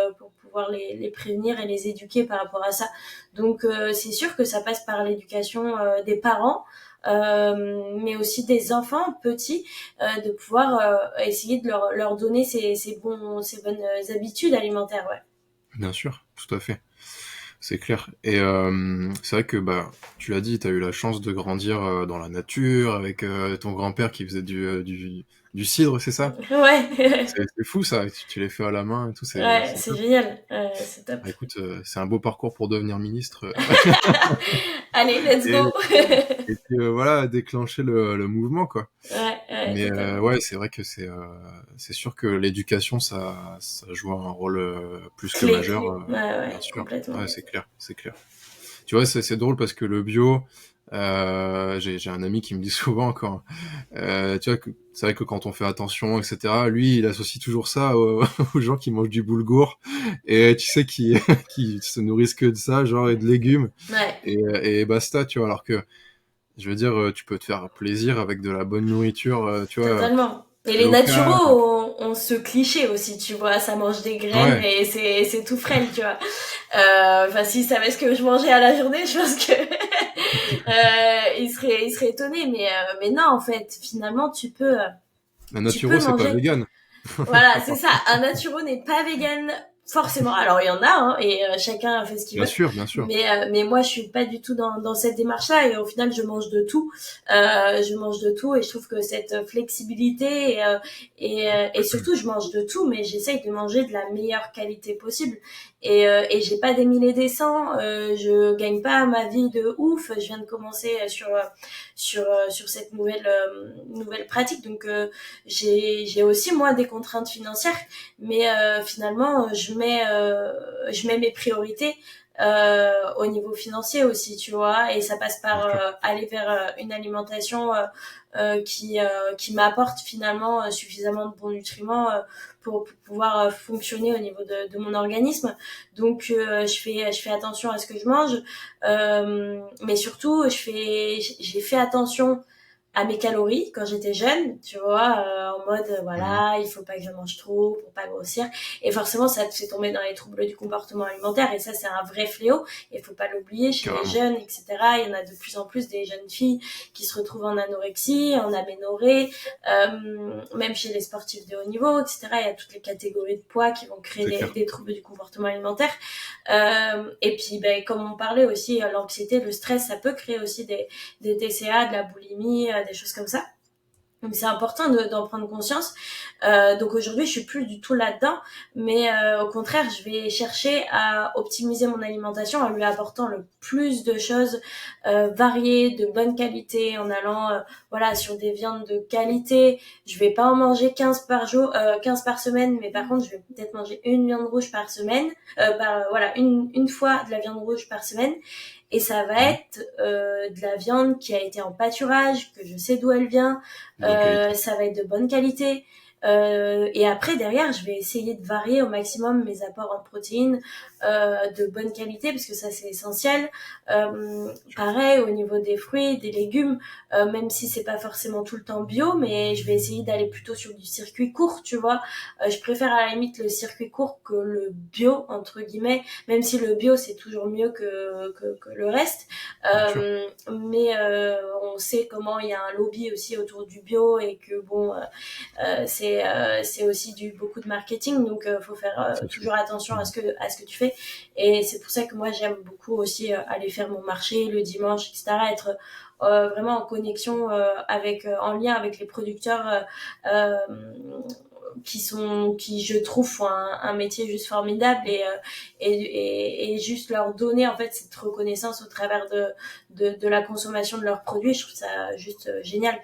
Speaker 2: pouvoir les prévenir et les éduquer par rapport à ça. Donc c'est sûr que ça passe par l'éducation des parents mais aussi des enfants petits, de pouvoir essayer de leur donner ces bonnes habitudes alimentaires, ouais.
Speaker 1: Bien sûr, tout à fait. C'est clair. Et c'est vrai que tu l'as dit, tu as eu la chance de grandir dans la nature avec ton grand-père qui faisait du cidre, c'est ça?
Speaker 2: Ouais,
Speaker 1: C'est fou ça, tu l'as fait à la main et tout,
Speaker 2: ouais,
Speaker 1: c'est
Speaker 2: c'est
Speaker 1: top.
Speaker 2: génial, c'est top.
Speaker 1: Bah, écoute, c'est un beau parcours pour devenir ministre.
Speaker 2: Allez, let's
Speaker 1: Et,
Speaker 2: go.
Speaker 1: et puis voilà, déclencher le mouvement, quoi.
Speaker 2: Ouais, ouais,
Speaker 1: Mais
Speaker 2: totalement.
Speaker 1: ouais, c'est vrai que c'est sûr que l'éducation, ça joue un rôle plus que
Speaker 2: Clé.
Speaker 1: majeur,
Speaker 2: Ouais,
Speaker 1: bien
Speaker 2: ouais,
Speaker 1: sûr.
Speaker 2: complètement.
Speaker 1: Ouais, c'est clair, c'est clair. Tu vois, c'est drôle parce que le bio, j'ai un ami qui me dit souvent quand, tu vois, c'est vrai que quand on fait attention, etc., lui, il associe toujours ça aux gens qui mangent du boulgour et tu sais, qui se nourrissent que de ça, genre, et de légumes
Speaker 2: Ouais,
Speaker 1: et basta, tu vois, alors que, je veux dire, tu peux te faire plaisir avec de la bonne nourriture, tu vois,
Speaker 2: totalement. Et les naturaux
Speaker 1: locale.
Speaker 2: ont ce cliché aussi, tu vois, ça mange des graines
Speaker 1: Ouais,
Speaker 2: et c'est tout frêle, tu vois. Enfin, s'ils savaient ce que je mangeais à la journée, je pense que ils seraient étonnés. Mais non, en fait, finalement,
Speaker 1: la
Speaker 2: tu peux
Speaker 1: naturo, c'est pas
Speaker 2: manger.
Speaker 1: vegan.
Speaker 2: Voilà, c'est ça. Un naturo n'est pas vegan forcément. Alors il y en a, hein, et chacun fait ce qu'il
Speaker 1: Bien
Speaker 2: veut.
Speaker 1: sûr, bien sûr.
Speaker 2: Mais moi je suis pas du tout dans cette démarche-là. Et au final, je mange de tout. Je mange de tout, et je trouve que cette flexibilité et surtout je mange de tout, mais j'essaye de manger de la meilleure qualité possible. Et j'ai pas des mille et des cents. Je gagne pas ma vie de ouf. Je viens de commencer sur cette nouvelle pratique, donc j'ai aussi moi des contraintes financières, mais finalement je mets mes priorités au niveau financier aussi, tu vois, et ça passe
Speaker 1: Bien
Speaker 2: par
Speaker 1: sûr.
Speaker 2: aller vers une alimentation qui m'apporte finalement suffisamment de bons nutriments pour pouvoir fonctionner au niveau de mon organisme. Donc je fais attention à ce que je mange, mais surtout j'ai fait attention à mes calories quand j'étais jeune, tu vois, en mode
Speaker 1: Mhm.
Speaker 2: voilà, il faut pas que je mange trop pour pas grossir. Et forcément, ça te fait tomber dans les troubles du comportement alimentaire, et ça, c'est un vrai fléau. Il faut pas l'oublier chez les
Speaker 1: Carrément.
Speaker 2: jeunes, etc. Il y en a de plus en plus des jeunes filles qui se retrouvent en anorexie, en aménorrhée, même chez les sportifs de haut niveau, etc. Il y a toutes les catégories de poids qui vont créer
Speaker 1: C'est clair.
Speaker 2: des troubles du comportement alimentaire. Et puis, ben, comme on parlait aussi, l'anxiété, le stress, ça peut créer aussi des TCA, de la boulimie, des choses comme ça. Donc c'est important d'en prendre conscience. Donc aujourd'hui, je suis plus du tout là-dedans, mais au contraire, je vais chercher à optimiser mon alimentation en lui apportant le plus de choses variées, de bonne qualité, en allant voilà sur des viandes de qualité. Je vais pas en manger 15 par jour, 15 par semaine, mais par contre, je vais peut-être manger une viande rouge par semaine, voilà une fois de la viande rouge par semaine. Et ça va
Speaker 1: Mhm.
Speaker 2: être de la viande qui a été en pâturage, que je sais d'où elle vient,
Speaker 1: Bonne qualité.
Speaker 2: ça va être de bonne qualité. Et après, derrière, je vais essayer de varier au maximum mes apports en protéines de bonne qualité, parce que ça, c'est essentiel. Pareil, au niveau des fruits, des légumes, même si c'est pas forcément tout le temps bio, mais je vais essayer d'aller plutôt sur du circuit court, tu vois. Je préfère à la limite le circuit court que le bio, entre guillemets, même si le bio, c'est toujours mieux que le reste.
Speaker 1: Bien sûr.
Speaker 2: Mais on sait comment il y a un lobby aussi autour du bio, et que bon, c'est aussi beaucoup de marketing, donc faut faire
Speaker 1: C'est sûr.
Speaker 2: toujours attention
Speaker 1: Mhm.
Speaker 2: à ce que tu fais. Et c'est pour ça que moi j'aime beaucoup aussi aller faire mon marché le dimanche, etc. Être vraiment en connexion en lien avec les producteurs qui je trouve font un métier juste formidable, et juste leur donner en fait cette reconnaissance au travers de la consommation de leurs produits. Je trouve ça juste génial.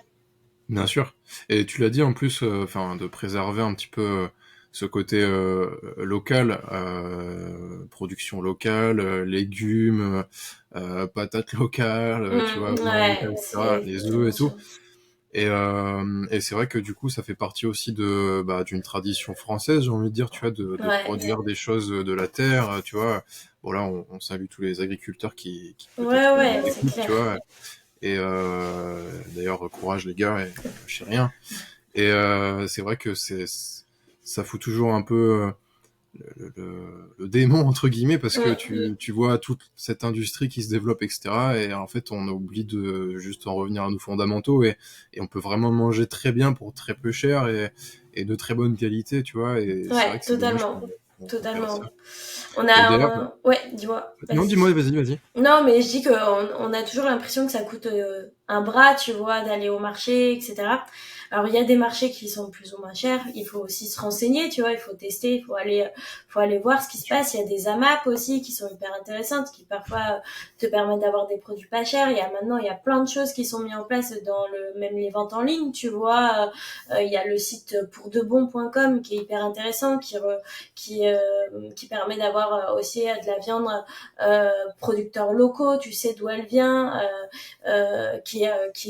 Speaker 1: Bien sûr. Et tu l'as dit en plus, enfin, de préserver un petit peu ce côté local, production locale, légumes, patates locales, tu vois, viande locale,
Speaker 2: Ouais,
Speaker 1: etc.,
Speaker 2: c'est
Speaker 1: les œufs
Speaker 2: tellement
Speaker 1: et tout.
Speaker 2: sûr.
Speaker 1: Et c'est vrai que du coup, ça fait partie aussi de bah, d'une tradition française, j'ai envie de dire, tu vois, de
Speaker 2: Ouais,
Speaker 1: produire des choses de la terre, tu vois. Bon là, on salue tous les agriculteurs qui
Speaker 2: ouais,
Speaker 1: peut-être nous
Speaker 2: ouais, c'est
Speaker 1: écoutent,
Speaker 2: clair.
Speaker 1: tu vois. Et d'ailleurs, courage les gars, et lâchez rien. Et c'est vrai que ça fout toujours un peu le démon entre guillemets parce que
Speaker 2: Mm.
Speaker 1: tu vois toute cette industrie qui se développe, etc. Et en fait, on oublie de juste en revenir à nos fondamentaux, et on peut vraiment manger très bien pour très peu cher, et de très bonne qualité, tu vois. Et c'est vrai
Speaker 2: Ouais,
Speaker 1: que c'est dommage
Speaker 2: totalement.
Speaker 1: qu'on perd ça.
Speaker 2: Totalement.
Speaker 1: Et d'ailleurs,
Speaker 2: Ouais, dis-moi,
Speaker 1: non,
Speaker 2: vas-y.
Speaker 1: dis-moi, vas-y, vas-y.
Speaker 2: Non, mais je dis qu'on on a toujours l'impression que ça coûte un bras, tu vois, d'aller au marché, etc. Alors, il y a des marchés qui sont plus ou moins chers. Il faut aussi se renseigner, tu vois, il faut tester, faut aller voir ce qui se passe. Il y a des AMAP aussi qui sont hyper intéressantes, qui parfois te permettent d'avoir des produits pas chers. Il y a plein de choses qui sont mises en place même les ventes en ligne, tu vois. Il y a le site pourdebon.com qui est hyper intéressant, qui, euh, qui permet d'avoir aussi de la viande producteurs locaux, tu sais d'où elle vient, qui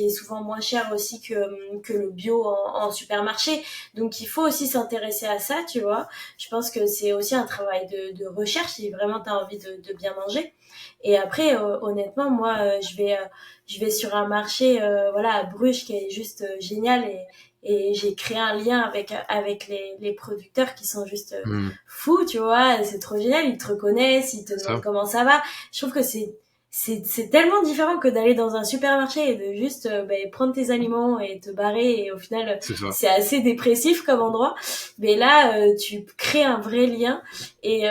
Speaker 2: est souvent moins cher aussi que le bio en supermarché. Donc il faut aussi s'intéresser à ça, tu vois. Je pense que c'est aussi un travail de recherche si vraiment tu as envie de bien manger. Et après, honnêtement, moi, je vais sur un marché, voilà, à Bruges qui est juste génial, et j'ai créé un lien avec les producteurs qui sont juste
Speaker 1: Hmm,
Speaker 2: fous, tu vois. C'est trop génial. Ils te reconnaissent, ils te
Speaker 1: c'est
Speaker 2: demandent
Speaker 1: ça.
Speaker 2: comment ça va. Je trouve que c'est tellement différent que d'aller dans un supermarché et de juste prendre tes aliments et te barrer, et au final
Speaker 1: C'est ça.
Speaker 2: c'est assez dépressif comme endroit. Mais là tu crées un vrai lien, et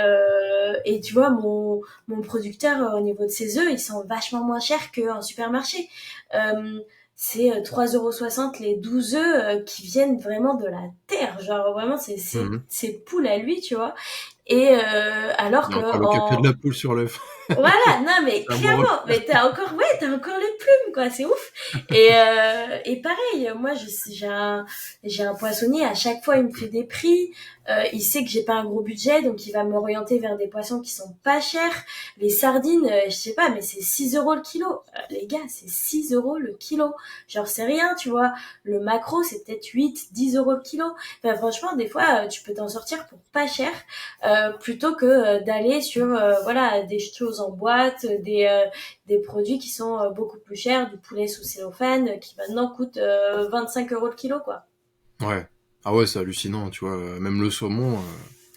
Speaker 2: tu vois, mon producteur, au niveau de ses œufs, ils sont vachement moins chers qu'un supermarché. euh, c'est 3,60 € les 12 œufs, qui viennent vraiment de la terre, genre vraiment
Speaker 1: Mhm.
Speaker 2: c'est poule à lui, tu vois. Et alors
Speaker 1: Il y a
Speaker 2: que
Speaker 1: encore le caca de
Speaker 2: en
Speaker 1: la poule sur l'œuf.
Speaker 2: voilà, non mais
Speaker 1: C'est amoureux.
Speaker 2: clairement, mais t'as encore les plumes, quoi, c'est ouf. Et pareil, moi j'ai un poissonnier, à chaque fois il me fait des prix. Il sait que j'ai pas un gros budget, donc il va m'orienter vers des poissons qui sont pas chers. Les sardines, je sais pas, mais c'est 6 € le kilo. Les gars, c'est 6 € le kilo. Genre c'est rien, tu vois. Le maquereau, c'est peut-être 8, 10 € le kilo. Enfin franchement, des fois, tu peux t'en sortir pour pas cher, plutôt que d'aller sur voilà, des choses en boîte, des produits qui sont beaucoup plus chers, du poulet sous cellophane, qui maintenant coûte 25 € le kilo, quoi.
Speaker 1: Ouais. Ah ouais, c'est hallucinant, tu vois. Même le saumon,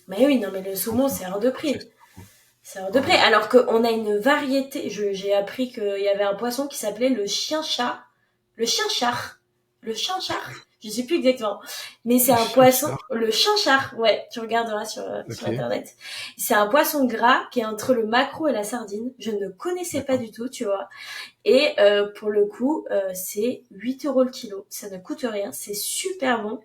Speaker 2: Mais oui, non, mais le
Speaker 1: quand
Speaker 2: saumon,
Speaker 1: on
Speaker 2: c'est hors de
Speaker 1: marché,
Speaker 2: prix.
Speaker 1: c'est pas fou.
Speaker 2: C'est hors de
Speaker 1: Ah
Speaker 2: prix.
Speaker 1: ouais.
Speaker 2: Alors qu'on a une variété. J'ai appris qu'il y avait un poisson qui s'appelait le chien-chat. Le chien-char. Le chien-char. Je sais plus exactement. Mais c'est
Speaker 1: Le
Speaker 2: un
Speaker 1: chien
Speaker 2: poisson.
Speaker 1: char.
Speaker 2: Le chien-char. Ouais, tu regarderas sur
Speaker 1: Ok.
Speaker 2: Internet. C'est un poisson gras qui est entre le maquereau et la sardine. Je ne connaissais pas
Speaker 1: D'accord.
Speaker 2: du tout, tu vois. Et pour le coup, c'est 8 € le kilo. Ça ne coûte rien. C'est super bon.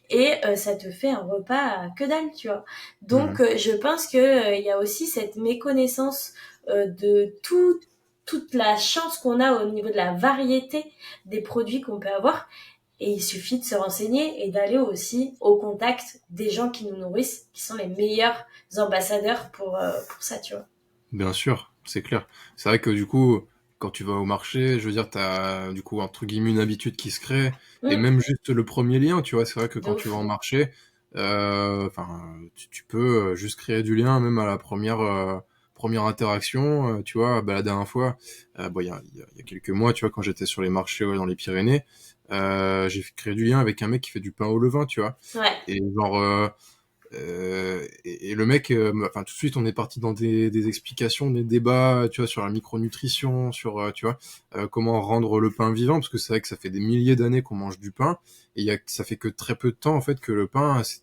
Speaker 2: Et ça te fait un repas à que dalle, tu vois. Donc,
Speaker 1: Mhm.
Speaker 2: je pense que il y a aussi cette méconnaissance de toute la chance qu'on a au niveau de la variété des produits qu'on peut avoir. Et il suffit de se renseigner et d'aller aussi au contact des gens qui nous nourrissent, qui sont les meilleurs ambassadeurs pour ça, tu vois.
Speaker 1: Bien sûr, c'est clair. C'est vrai que du coup, quand tu vas au marché, je veux dire, t'as du coup entre guillemets une habitude qui se crée, et même juste le premier lien, tu vois, c'est vrai que
Speaker 2: De
Speaker 1: quand tu vas
Speaker 2: ouf.
Speaker 1: au marché, enfin, tu peux juste créer du lien même à la première interaction, tu vois. Bah, la dernière fois, bon, il y a quelques mois, tu vois, quand j'étais sur les marchés dans les Pyrénées, j'ai créé du lien avec un mec qui fait du pain au levain, tu vois.
Speaker 2: Ouais.
Speaker 1: Et genre, et le mec, enfin tout de suite on est parti dans des explications, des débats, tu vois, sur la micronutrition, sur, tu vois, comment rendre le pain vivant, parce que c'est vrai que ça fait des milliers d'années qu'on mange du pain, et ça fait que très peu de temps en fait que le pain s'est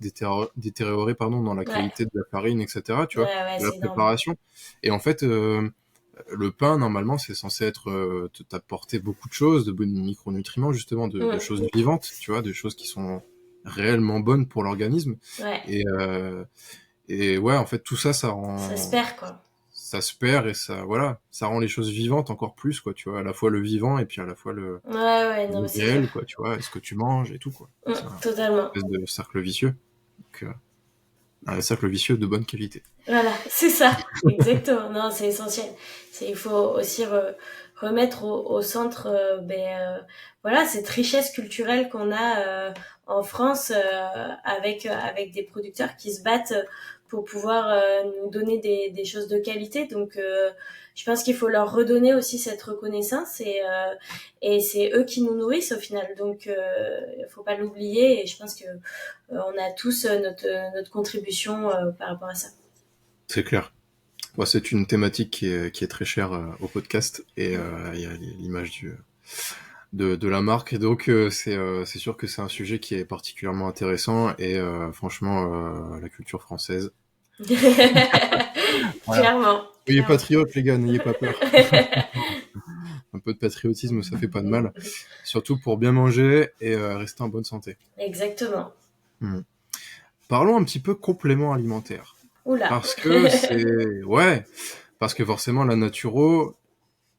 Speaker 1: détérioré, pardon, dans la
Speaker 2: Ouais.
Speaker 1: qualité de la farine, etc. Tu
Speaker 2: Ouais,
Speaker 1: vois,
Speaker 2: ouais,
Speaker 1: de la
Speaker 2: c'est énorme.
Speaker 1: préparation. Et en fait, le pain normalement c'est censé être t'apporter beaucoup de choses, de bons micronutriments justement, de
Speaker 2: Mm.
Speaker 1: choses vivantes, tu vois, de choses qui sont réellement bonnes pour l'organisme.
Speaker 2: Ouais.
Speaker 1: Et, et ouais, en fait, tout ça,
Speaker 2: Ça se perd, quoi.
Speaker 1: ça se perd et ça, voilà, ça rend les choses vivantes encore plus, quoi, tu vois, à la fois le vivant et puis à la fois
Speaker 2: Ouais, ouais, non,
Speaker 1: le
Speaker 2: mais c'est clair.
Speaker 1: réel, quoi, tu vois, est-ce que tu manges et tout, quoi. C'est un
Speaker 2: Totalement.
Speaker 1: espèce de cercle vicieux. Donc, un cercle vicieux de bonne qualité.
Speaker 2: Voilà, c'est ça, exactement. Non, c'est essentiel. Il faut aussi remettre au centre, voilà, cette richesse culturelle qu'on a en France, avec des producteurs qui se battent pour pouvoir nous donner des choses de qualité. Donc, je pense qu'il faut leur redonner aussi cette reconnaissance, et c'est eux qui nous nourrissent au final. Donc, il faut pas l'oublier, et je pense que on a tous notre contribution par rapport à ça.
Speaker 1: C'est clair. Moi, c'est une thématique qui est très chère au podcast et il y a l'image de la marque. Et donc, c'est sûr que c'est un sujet qui est particulièrement intéressant et franchement, la culture française. Voilà.
Speaker 2: Clairement,
Speaker 1: Soyez
Speaker 2: clairement.
Speaker 1: patriotes, les gars, n'ayez pas peur. Un peu de patriotisme, ça fait pas de mal. Surtout pour bien manger et rester en bonne santé.
Speaker 2: Exactement.
Speaker 1: Hmm. Parlons un petit peu complément alimentaire.
Speaker 2: Oula.
Speaker 1: Parce que c'est... Ouais, parce que forcément, la naturo,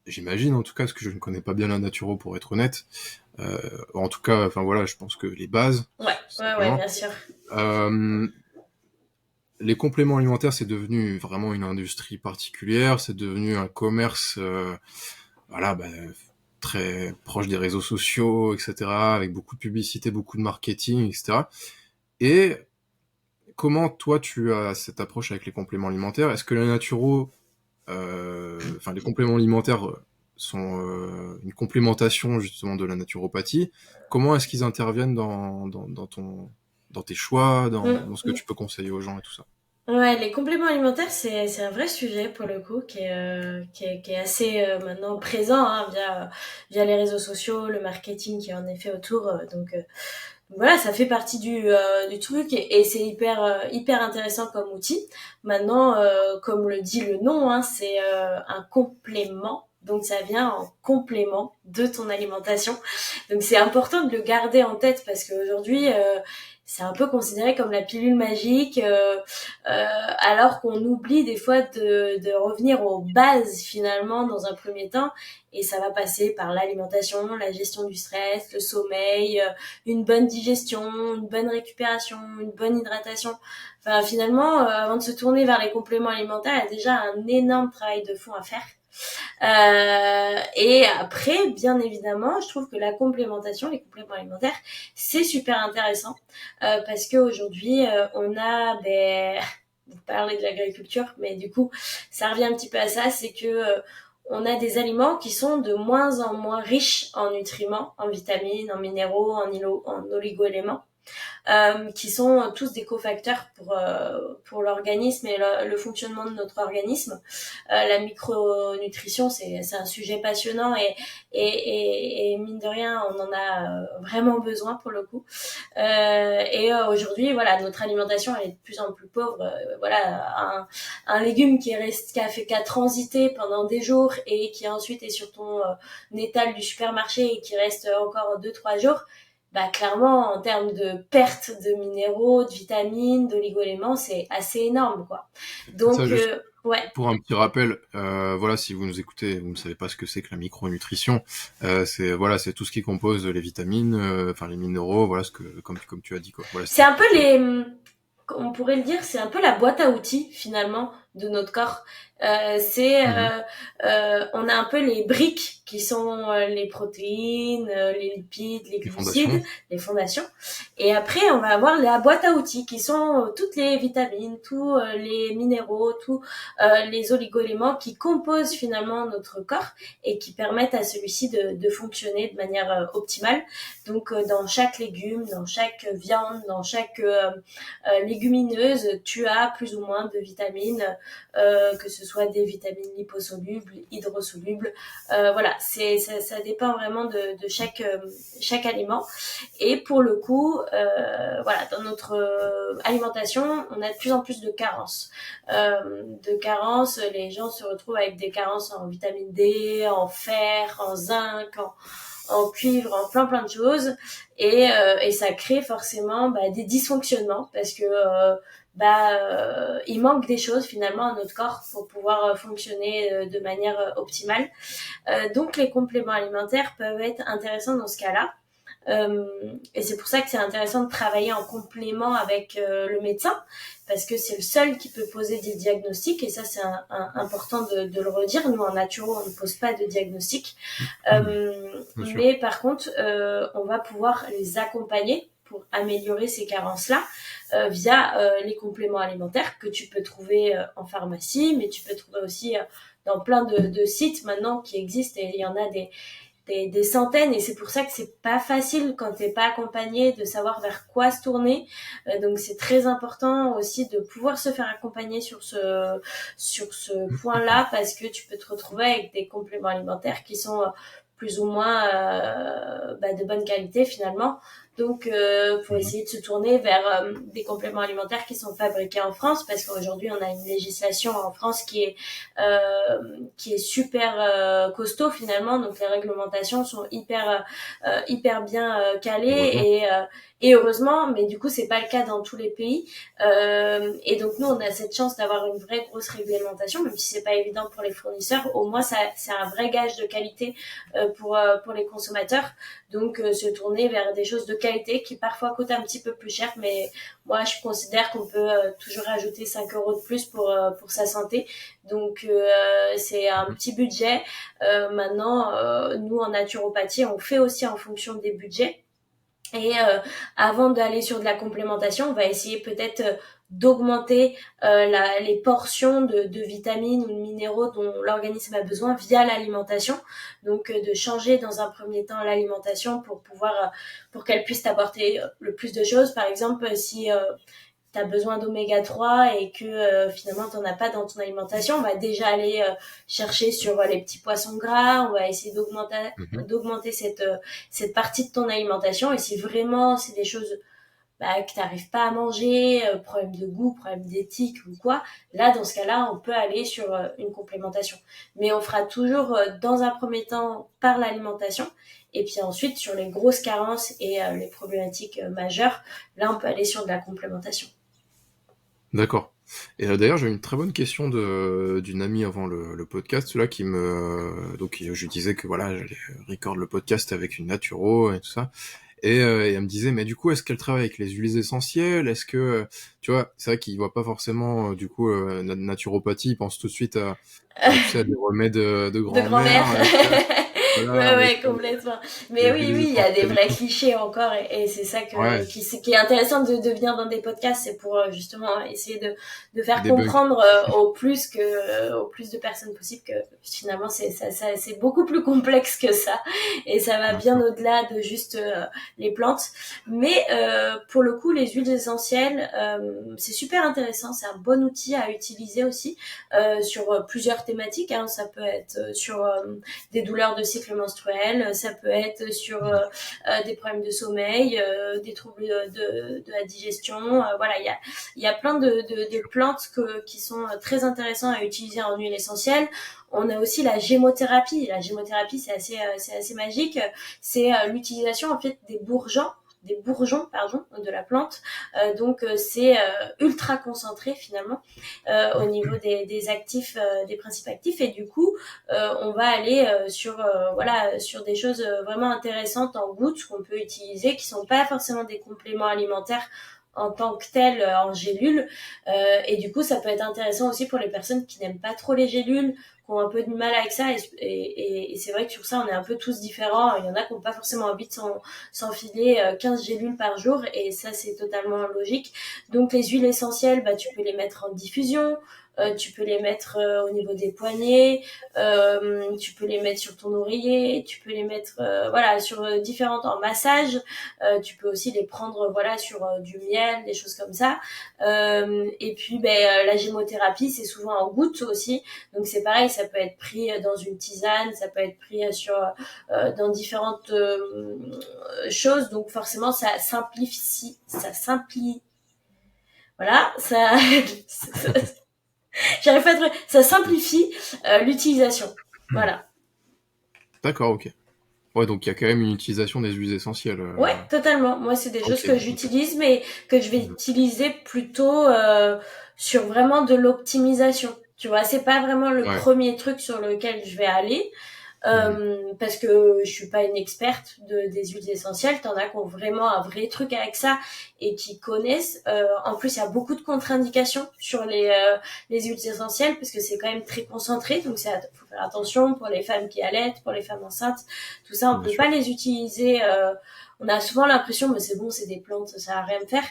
Speaker 1: j'imagine en tout cas, parce que je ne connais pas bien la naturo pour être honnête. En tout cas, enfin voilà, je pense que les bases,
Speaker 2: Ouais, ouais, ouais,
Speaker 1: simplement.
Speaker 2: bien sûr.
Speaker 1: Euh, les compléments alimentaires, c'est devenu vraiment une industrie particulière, c'est devenu un commerce, voilà, bah, très proche des réseaux sociaux, etc., avec beaucoup de publicité, beaucoup de marketing, etc. Et comment toi tu as cette approche avec les compléments alimentaires? Est-ce que la naturo, enfin les compléments alimentaires sont une complémentation justement de la naturopathie? Comment est-ce qu'ils interviennent dans tes choix,
Speaker 2: Mm.
Speaker 1: dans ce que tu peux conseiller aux gens et tout ça?
Speaker 2: Ouais, les compléments alimentaires, c'est un vrai sujet pour le coup qui est assez maintenant présent hein, via les réseaux sociaux, le marketing qui est en effet autour. Voilà, ça fait partie du truc et c'est hyper intéressant comme outil. Maintenant, comme le dit le nom, hein, c'est un complément. Donc ça vient en complément de ton alimentation. Donc c'est important de le garder en tête parce qu'aujourd'hui, c'est un peu considéré comme la pilule magique, alors qu'on oublie des fois de revenir aux bases finalement dans un premier temps. Et ça va passer par l'alimentation, la gestion du stress, le sommeil, une bonne digestion, une bonne récupération, une bonne hydratation. Enfin, finalement, avant de se tourner vers les compléments alimentaires, il y a déjà un énorme travail de fond à faire. Et après, bien évidemment, je trouve que la complémentation, les compléments alimentaires, c'est super intéressant parce qu'aujourd'hui, on a vous parlez de l'agriculture, mais du coup, ça revient un petit peu à ça, c'est que on a des aliments qui sont de moins en moins riches en nutriments, en vitamines, en minéraux, en oligo-éléments qui sont tous des cofacteurs pour l'organisme et le fonctionnement de notre organisme. La micronutrition, c'est un sujet passionnant et mine de rien, on en a vraiment besoin pour le coup. Aujourd'hui, voilà, notre alimentation elle est de plus en plus pauvre. Voilà, un légume qui a transité pendant des jours et qui ensuite est sur ton étal du supermarché et qui reste encore 2 3 jours, bah clairement en termes de perte de minéraux, de vitamines, d'oligo-éléments, c'est assez énorme quoi.
Speaker 1: Ça,
Speaker 2: Donc
Speaker 1: juste
Speaker 2: ouais,
Speaker 1: pour un petit rappel, voilà, si vous nous écoutez, et vous ne savez pas ce que c'est que la micronutrition, c'est voilà, c'est tout ce qui compose les vitamines, enfin les minéraux, voilà ce que comme tu as dit quoi. Voilà,
Speaker 2: c'est
Speaker 1: c'était
Speaker 2: un peu
Speaker 1: pour.
Speaker 2: on pourrait le dire, c'est un peu la boîte à outils finalement de notre corps.
Speaker 1: Mhm.
Speaker 2: On a un peu les briques qui sont les protéines, les lipides, les
Speaker 1: Les fondations.
Speaker 2: glucides, les fondations. Et après, on va avoir la boîte à outils qui sont toutes les vitamines, tous les minéraux, tous les oligo-éléments qui composent finalement notre corps et qui permettent à celui-ci de fonctionner de manière optimale. Donc, dans chaque légume, dans chaque viande, dans chaque légumineuse, tu as plus ou moins de vitamines, que ce soit des vitamines liposolubles, hydrosolubles. Voilà, ça dépend vraiment de chaque aliment. Et pour le coup, voilà, dans notre alimentation, on a de plus en plus de carences. Les gens se retrouvent avec des carences en vitamine D, en fer, en zinc, en cuivre, en plein de choses, et ça crée forcément des dysfonctionnements parce que il manque des choses finalement à notre corps pour pouvoir fonctionner de manière optimale. Donc les compléments alimentaires peuvent être intéressants dans ce cas-là. Et c'est pour ça que c'est intéressant de travailler en complément avec le médecin, parce que c'est le seul qui peut poser des diagnostics, et ça c'est important de le redire. Nous en naturo, on ne pose pas de diagnostic,
Speaker 1: Bien sûr.
Speaker 2: mais par contre, on va pouvoir les accompagner pour améliorer ces carences-là via les compléments alimentaires que tu peux trouver en pharmacie, mais tu peux trouver aussi dans plein de sites maintenant qui existent, et il y en a des centaines, et c'est pour ça que c'est pas facile quand t'es pas accompagné de savoir vers quoi se tourner. Donc c'est très important aussi de pouvoir se faire accompagner sur ce point-là, parce que tu peux te retrouver avec des compléments alimentaires qui sont plus ou moins de bonne qualité finalement. Donc pour
Speaker 1: Mhm.
Speaker 2: essayer de se tourner vers des compléments alimentaires qui sont fabriqués en France, parce qu'aujourd'hui on a une législation en France qui est super costaud finalement. Donc les réglementations sont hyper bien calées,
Speaker 1: Heureusement.
Speaker 2: et heureusement, mais du coup c'est pas le cas dans tous les pays. Et donc nous on a cette chance d'avoir une vraie grosse réglementation, même si c'est pas évident pour les fournisseurs. Au moins ça c'est un vrai gage de qualité pour les consommateurs. Donc se tourner vers des choses de qualité qui parfois coûtent un petit peu plus cher, mais moi je considère qu'on peut toujours rajouter 5 euros de plus pour sa santé. Donc c'est un
Speaker 1: Mhm.
Speaker 2: petit budget. Maintenant, nous en naturopathie, on fait aussi en fonction des budgets. Et avant d'aller sur de la complémentation, on va essayer peut-être d'augmenter les portions de vitamines ou de minéraux dont l'organisme a besoin via l'alimentation. Donc de changer dans un premier temps l'alimentation pour qu'elle puisse apporter le plus de choses. Par exemple, si as besoin d'oméga 3 et que finalement t'en as pas dans ton alimentation, on va déjà aller chercher sur les petits poissons gras, on va essayer d'augmenter cette partie de ton alimentation. Et si vraiment c'est des choses que t'arrives pas à manger, problème de goût, problème d'éthique ou quoi, là dans ce cas-là on peut aller sur une complémentation. Mais on fera toujours dans un premier temps par l'alimentation, et puis ensuite sur les grosses carences et les problématiques majeures, là on peut aller sur de la complémentation.
Speaker 1: D'accord. Et d'ailleurs, j'ai une très bonne question d'une amie avant le podcast, là, donc je lui disais que voilà, j'allais record le podcast avec une naturo et tout ça. Et elle me disait, mais du coup, est-ce qu'elle travaille avec les huiles essentielles? Est-ce que, tu vois, c'est vrai qu'il voit pas forcément, du coup, naturopathie, il pense tout de suite tu sais, à des remèdes de
Speaker 2: De grand-mère.
Speaker 1: grand-mère, voilà,
Speaker 2: Ouais,
Speaker 1: avec
Speaker 2: complètement. Mais
Speaker 1: les
Speaker 2: oui,
Speaker 1: huiles
Speaker 2: oui, il y a des
Speaker 1: essentielles et
Speaker 2: vrais
Speaker 1: tout.
Speaker 2: clichés encore, et c'est ça
Speaker 1: Ouais,
Speaker 2: qui est intéressant de venir dans des podcasts, c'est pour justement essayer de faire
Speaker 1: des bugs.
Speaker 2: comprendre au plus de personnes possible que finalement c'est beaucoup plus complexe que ça, et ça va
Speaker 1: Bien
Speaker 2: bien
Speaker 1: sûr.
Speaker 2: au-delà de juste les plantes. Mais pour le coup, les huiles essentielles, c'est super intéressant, c'est un bon outil à utiliser aussi sur plusieurs thématiques, hein. Ça peut être sur des douleurs de cycle menstruel, ça peut être sur des problèmes de sommeil, des troubles de la digestion. Voilà, il y a plein de plantes qui sont très intéressantes à utiliser en huile essentielle. On a aussi la gémothérapie. La gémothérapie, c'est assez magique. C'est l'utilisation en fait des bourgeons pardon de la plante, donc c'est ultra concentré finalement au niveau des actifs, des principes actifs, et du coup on va aller sur des choses vraiment intéressantes en gouttes qu'on peut utiliser, qui sont pas forcément des compléments alimentaires en tant que tels en gélules, et du coup ça peut être intéressant aussi pour les personnes qui n'aiment pas trop les gélules, qui ont un peu de mal avec ça, et c'est vrai que sur ça on est un peu tous différents. Il y en a qui n'ont pas forcément envie de s'enfiler 15 gélules par jour, et ça c'est totalement logique. Donc les huiles essentielles, tu peux les mettre en diffusion, tu peux les mettre au niveau des poignets, tu peux les mettre sur ton oreiller, tu peux les mettre sur différentes en massage, tu peux aussi les prendre sur du miel, des choses comme ça. Et puis la gémothérapie, c'est souvent en gouttes aussi, donc c'est pareil, ça peut être pris dans une tisane, ça peut être pris dans différentes choses, donc forcément ça simplifie, voilà, ça j'arrive pas à trouver. Ça simplifie l'utilisation. Voilà.
Speaker 1: D'accord, ok. Ouais, donc il y a quand même une utilisation des huiles essentielles.
Speaker 2: Ouais, totalement. Moi, c'est des choses
Speaker 1: Ok,
Speaker 2: que
Speaker 1: ok.
Speaker 2: j'utilise, mais que je vais utiliser plutôt sur vraiment de l'optimisation. Tu vois, c'est pas vraiment le
Speaker 1: Ouais.
Speaker 2: premier truc sur lequel je vais aller.
Speaker 1: Mhm.
Speaker 2: Parce que je suis pas une experte des huiles essentielles. T'en as qui ont vraiment un vrai truc avec ça et qui connaissent. En plus, il y a beaucoup de contre-indications sur les huiles essentielles, parce que c'est quand même très concentré. Donc, faut faire attention pour les femmes qui allaitent, pour les femmes enceintes. Tout ça, on
Speaker 1: Bien
Speaker 2: peut
Speaker 1: sûr.
Speaker 2: pas les utiliser. On a souvent l'impression, mais c'est bon, c'est des plantes, ça va rien me faire.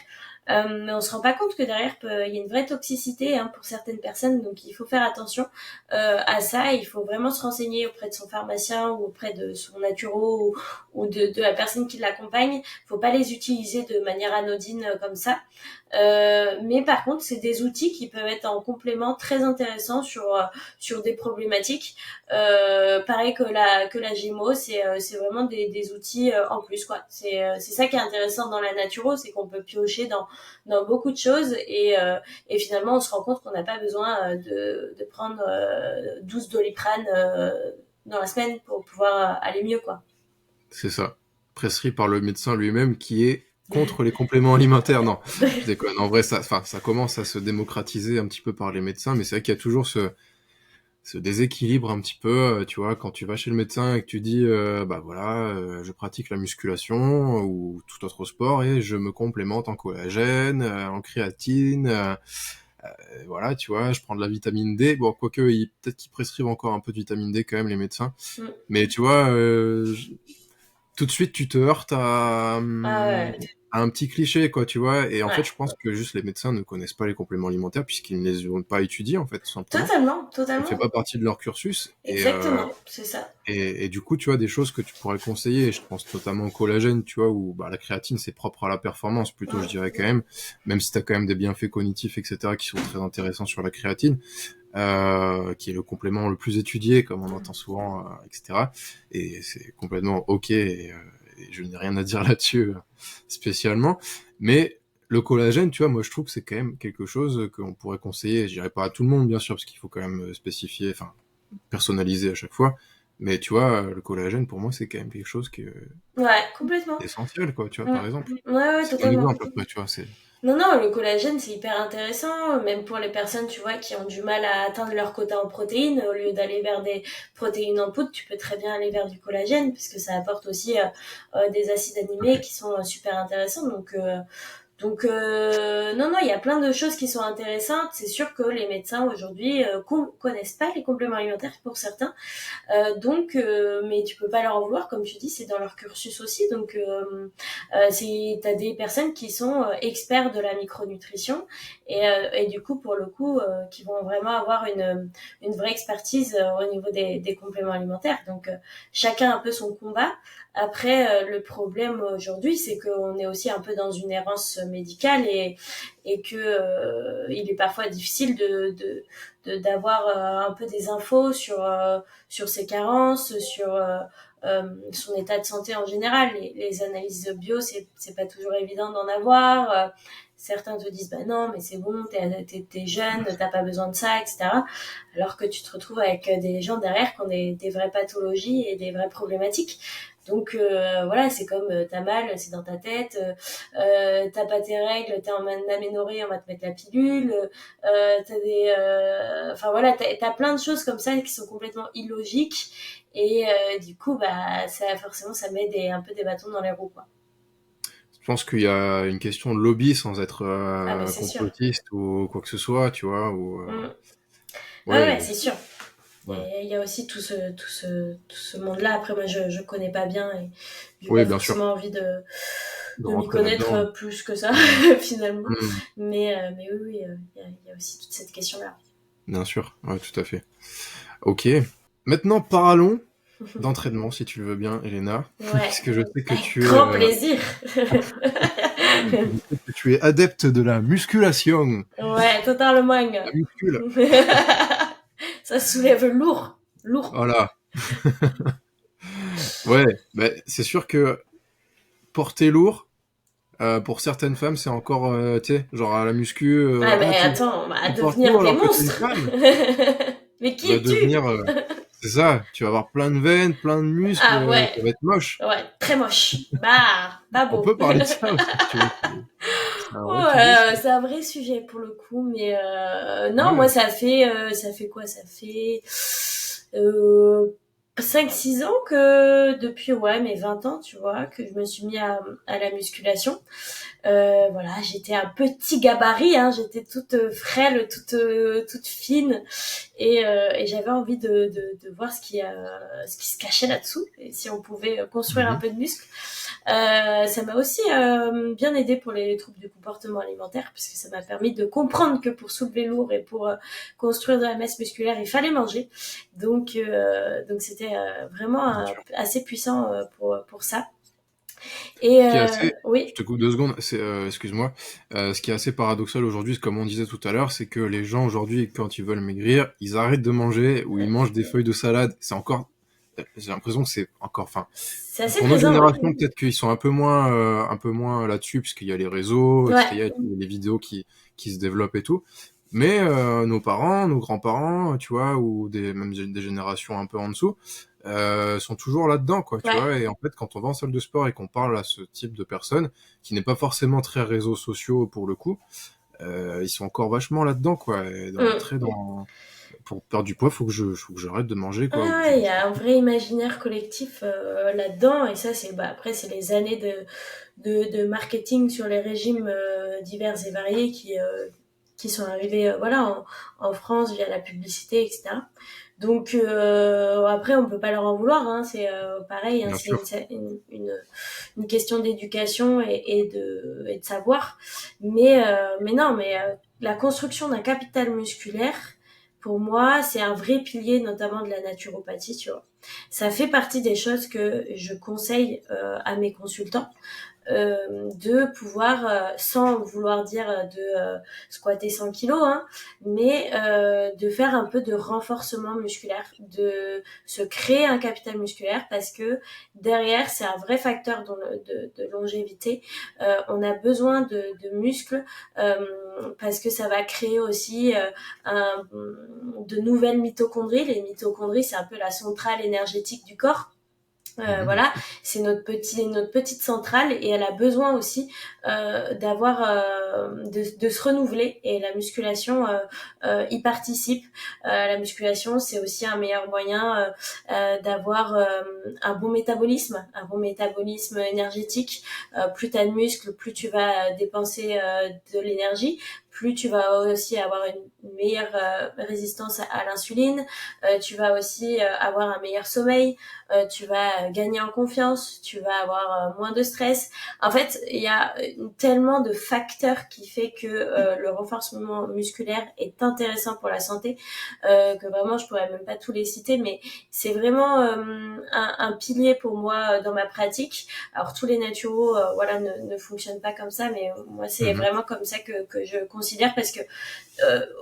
Speaker 2: Mais on se rend pas compte que derrière, il y a une vraie toxicité, hein, pour certaines personnes. Donc, il faut faire attention à ça. Il faut vraiment se renseigner auprès de son pharmacien ou auprès de son naturo, ou de la personne qui l'accompagne. Il faut pas les utiliser de manière anodine comme ça. Mais par contre, c'est des outils qui peuvent être en complément très intéressants sur des problématiques. Pareil que la Gémo, c'est vraiment des outils en plus, quoi. C'est ça qui est intéressant dans la naturo, c'est qu'on peut piocher dans beaucoup de choses, et finalement on se rend compte qu'on n'a pas besoin de prendre 12 Doliprane dans la semaine pour pouvoir aller mieux, quoi.
Speaker 1: C'est ça. Prescrit par le médecin lui-même qui est contre les compléments alimentaires. Non, je déconne. En vrai, ça commence à se démocratiser un petit peu par les médecins, mais c'est vrai qu'il y a toujours ce déséquilibre un petit peu, tu vois, quand tu vas chez le médecin et que tu dis, bah voilà, je pratique la musculation ou tout autre sport et je me complémente en collagène, en créatine, voilà, tu vois, je prends de la vitamine D. Bon, quoique, peut-être qu'ils prescrivent encore un peu de vitamine D quand même, les médecins.
Speaker 2: Mm.
Speaker 1: Mais tu vois, tout de suite, tu te heurtes à,
Speaker 2: Ah ouais.
Speaker 1: un petit cliché, quoi, tu vois. Et en fait,
Speaker 2: Ouais.
Speaker 1: je pense que juste les médecins ne connaissent pas les compléments alimentaires puisqu'ils ne les ont pas étudiés, en fait, tout simplement.
Speaker 2: Totalement,
Speaker 1: Ça ne fait pas
Speaker 2: totalement.
Speaker 1: partie de leur cursus.
Speaker 2: Exactement, c'est ça.
Speaker 1: Et du coup, tu vois, des choses que tu pourrais conseiller, je pense notamment au collagène, tu vois, où bah, la créatine, c'est propre à la performance, plutôt, je
Speaker 2: Mm.
Speaker 1: dirais quand même si tu as quand même des bienfaits cognitifs, etc., qui sont très intéressants sur la créatine, qui est le complément le plus étudié, comme on entend souvent, etc. Et c'est complètement OK, et je n'ai rien à dire là-dessus spécialement. Mais le collagène, tu vois, moi je trouve que c'est quand même quelque chose qu'on pourrait conseiller. Je dirais pas à tout le monde, bien sûr, parce qu'il faut quand même spécifier, enfin, personnaliser à chaque fois. Mais tu vois, le collagène, pour moi, c'est quand même quelque chose qui est
Speaker 2: Ouais, complètement.
Speaker 1: essentiel, quoi, tu vois,
Speaker 2: Mm.
Speaker 1: par exemple.
Speaker 2: Ouais, ouais,
Speaker 1: C'est un
Speaker 2: totalement.
Speaker 1: exemple, après, tu vois, c'est...
Speaker 2: Non, non, le collagène, c'est hyper intéressant, même pour les personnes, tu vois, qui ont du mal à atteindre leur quota en protéines. Au lieu d'aller vers des protéines en poudre, tu peux très bien aller vers du collagène, puisque ça apporte aussi des acides aminés
Speaker 1: Ok.
Speaker 2: qui sont super intéressants. Donc non, non, il y a plein de choses qui sont intéressantes. C'est sûr que les médecins aujourd'hui connaissent pas les compléments alimentaires pour certains. Mais tu peux pas leur en vouloir, comme tu dis, c'est dans leur cursus aussi. T'as des personnes qui sont experts de la micronutrition et du coup, pour le coup, qui vont vraiment avoir une vraie expertise au niveau des compléments alimentaires. Donc, chacun un peu son combat. Après, le problème aujourd'hui, c'est qu'on est aussi un peu dans une errance médicale et que il est parfois difficile d'avoir un peu des infos sur ses carences, sur son état de santé en général. Les analyses bio, c'est pas toujours évident d'en avoir. Certains te disent bah non mais c'est bon, t'es jeune, t'as pas besoin de ça, etc. Alors que tu te retrouves avec des gens derrière qui ont des vraies pathologies et des vraies problématiques. Donc voilà, c'est comme t'as mal, c'est dans ta tête, t'as pas tes règles, t'es en aménorrhée, on va te mettre la pilule, enfin voilà, t'as plein de choses comme ça qui sont complètement illogiques et du coup bah ça forcément ça met un peu des bâtons dans les roues quoi.
Speaker 1: Je pense qu'il y a une question de lobby sans être
Speaker 2: Ah mais c'est sûr.
Speaker 1: complotiste ou quoi que ce soit, tu vois, ou...
Speaker 2: Mm. Ouais ouais
Speaker 1: ouais,
Speaker 2: c'est sûr.
Speaker 1: ouais.
Speaker 2: Il y a aussi tout ce monde-là. Après moi je connais pas bien et j'ai
Speaker 1: Oui,
Speaker 2: pas
Speaker 1: bien sûr,
Speaker 2: forcément envie
Speaker 1: de
Speaker 2: de m'y
Speaker 1: rentrer
Speaker 2: connaître
Speaker 1: là-dedans.
Speaker 2: plus que ça
Speaker 1: Mm.
Speaker 2: finalement.
Speaker 1: Mm.
Speaker 2: Mais oui oui il y a aussi toute cette question là.
Speaker 1: Bien sûr, ouais, tout à fait. Ok. Maintenant, parlons d'entraînement, si tu le veux bien, Elena,
Speaker 2: Ouais.
Speaker 1: puisque je sais que
Speaker 2: Avec
Speaker 1: tu es,
Speaker 2: grand plaisir.
Speaker 1: je sais que tu es adepte de la musculation.
Speaker 2: Ouais, totalement.
Speaker 1: La muscule.
Speaker 2: Ça soulève lourd. Lourd.
Speaker 1: Voilà. Ouais, bah, c'est sûr que porter lourd, pour certaines femmes, c'est encore, tu sais, genre à la muscu,
Speaker 2: Ah, mais
Speaker 1: ah,
Speaker 2: attends, on va
Speaker 1: tu portes
Speaker 2: devenir
Speaker 1: lourd
Speaker 2: des
Speaker 1: alors que t'es une
Speaker 2: monstres.
Speaker 1: femme.
Speaker 2: Mais
Speaker 1: Tu
Speaker 2: qui
Speaker 1: vas
Speaker 2: es-tu?
Speaker 1: devenir, c'est ça, tu vas avoir plein de veines, plein de muscles,
Speaker 2: Ah ouais,
Speaker 1: ça va être moche.
Speaker 2: ouais, très moche. Bah, pas
Speaker 1: On
Speaker 2: beau.
Speaker 1: peut parler de ça aussi, si tu veux. C'est un vrai sujet, ça.
Speaker 2: Ouais, c'est un vrai sujet pour le coup, mais non, moi
Speaker 1: Ouais.
Speaker 2: ça fait quoi? Ça fait euh, 5-6 ans que depuis ouais mes 20 ans, tu vois, que je me suis mis à la musculation. Voilà, j'étais un petit gabarit, hein, j'étais toute frêle, toute fine, et j'avais envie de voir ce qui se cachait là-dessous, et si on pouvait construire un
Speaker 1: Mhm.
Speaker 2: peu de muscle. Ça m'a aussi bien aidé pour les troubles du comportement alimentaire, parce que ça m'a permis de comprendre que pour soulever lourd et pour construire de la masse musculaire, il fallait manger. Donc c'était vraiment
Speaker 1: Bien sûr.
Speaker 2: assez puissant pour ça. Et
Speaker 1: Ce qui est assez, je
Speaker 2: oui,
Speaker 1: te coupe 2 secondes, c'est, excuse-moi, ce qui est assez paradoxal aujourd'hui, comme on disait tout à l'heure, c'est que les gens aujourd'hui, quand ils veulent maigrir, ils arrêtent de manger ou ils mangent des feuilles de salade. C'est encore, j'ai l'impression que c'est encore, enfin,
Speaker 2: c'est assez
Speaker 1: pour notre
Speaker 2: présent, ouais.
Speaker 1: génération, peut-être qu'ils sont un peu moins là-dessus, puisqu'il y a les réseaux, etc.,
Speaker 2: Ouais.
Speaker 1: il y a les vidéos qui se développent et tout. Mais nos parents, nos grands-parents, tu vois, ou même des générations un peu en dessous, sont toujours là-dedans, quoi, tu
Speaker 2: Ouais.
Speaker 1: vois. Et en fait, quand on va en salle de sport et qu'on parle à ce type de personnes, qui n'est pas forcément très réseaux sociaux pour le coup, ils sont encore vachement là-dedans, quoi. Et
Speaker 2: Mm.
Speaker 1: pour perdre du poids, faut que j'arrête de manger, quoi. Ou
Speaker 2: Il y a un vrai imaginaire collectif là-dedans, et ça, c'est bah, après, c'est les années de marketing sur les régimes divers et variés qui sont arrivés voilà, en France via la publicité, etc. Donc après, on peut pas leur en vouloir, hein, c'est pareil, hein,
Speaker 1: Bien
Speaker 2: c'est
Speaker 1: sûr.
Speaker 2: une question d'éducation et de savoir. Mais non, la construction d'un capital musculaire, pour moi, c'est un vrai pilier, notamment de la naturopathie, tu vois. Ça fait partie des choses que je conseille à mes consultants de pouvoir, sans vouloir dire squatter 100 kilos, hein, mais de faire un peu de renforcement musculaire, de se créer un capital musculaire parce que derrière, c'est un vrai facteur de longévité. On a besoin de muscles parce que ça va créer aussi de nouvelles mitochondries. Les mitochondries, c'est un peu la centrale énergétique du corps.
Speaker 1: Bien
Speaker 2: Voilà,
Speaker 1: sûr.
Speaker 2: c'est notre petite centrale et elle a besoin aussi d'avoir de se renouveler et la musculation y participe. La musculation, c'est aussi un meilleur moyen d'avoir un bon métabolisme énergétique. Plus tu as de muscles, plus tu vas dépenser de l'énergie, plus tu vas aussi avoir une meilleure résistance à l'insuline, tu vas aussi avoir un meilleur sommeil, tu vas gagner en confiance, tu vas avoir moins de stress. En fait, il y a tellement de facteurs qui fait que le renforcement musculaire est intéressant pour la santé que vraiment je pourrais même pas tous les citer, mais c'est vraiment un pilier pour moi dans ma pratique. Alors tous les naturaux, voilà, ne fonctionnent pas comme ça, mais moi c'est
Speaker 1: Mhm.
Speaker 2: vraiment comme ça que je considère parce que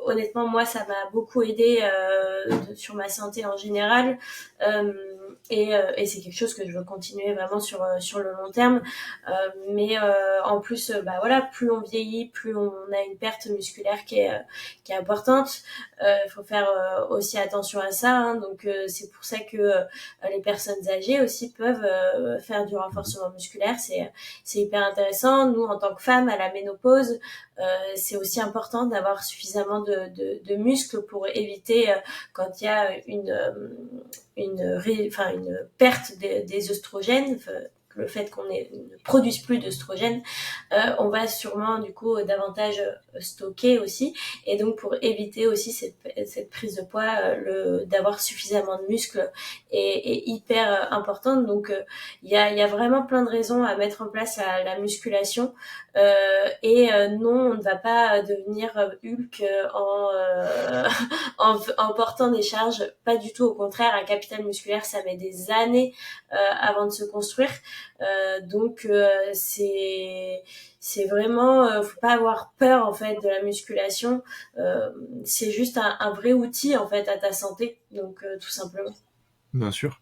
Speaker 2: honnêtement moi ça m'a beaucoup aidé sur ma santé en général. Euh, et c'est quelque chose que je veux continuer vraiment sur le long terme. Mais en plus, bah voilà, plus on vieillit, plus on a une perte musculaire qui est importante. Il faut faire aussi attention à ça. Hein, donc c'est pour ça que les personnes âgées aussi peuvent faire du
Speaker 1: Mhm.
Speaker 2: renforcement musculaire. C'est hyper intéressant. Nous, en tant que femmes à la ménopause, c'est aussi important d'avoir suffisamment de muscles pour éviter quand il y a une perte des oestrogènes, le fait qu'on ne produise plus d'oestrogènes, on va sûrement du coup davantage stocker aussi. Et donc pour éviter aussi cette prise de poids, d'avoir suffisamment de muscles est hyper importante. Donc il y a vraiment plein de raisons à mettre en place la musculation. Non, on ne va pas devenir Hulk en portant des charges, pas du tout. Au contraire, un capital musculaire, ça met des années avant de se construire. Donc c'est vraiment, faut pas avoir peur en fait de la musculation. C'est juste un vrai outil en fait à ta santé. Donc tout simplement.
Speaker 1: Bien sûr.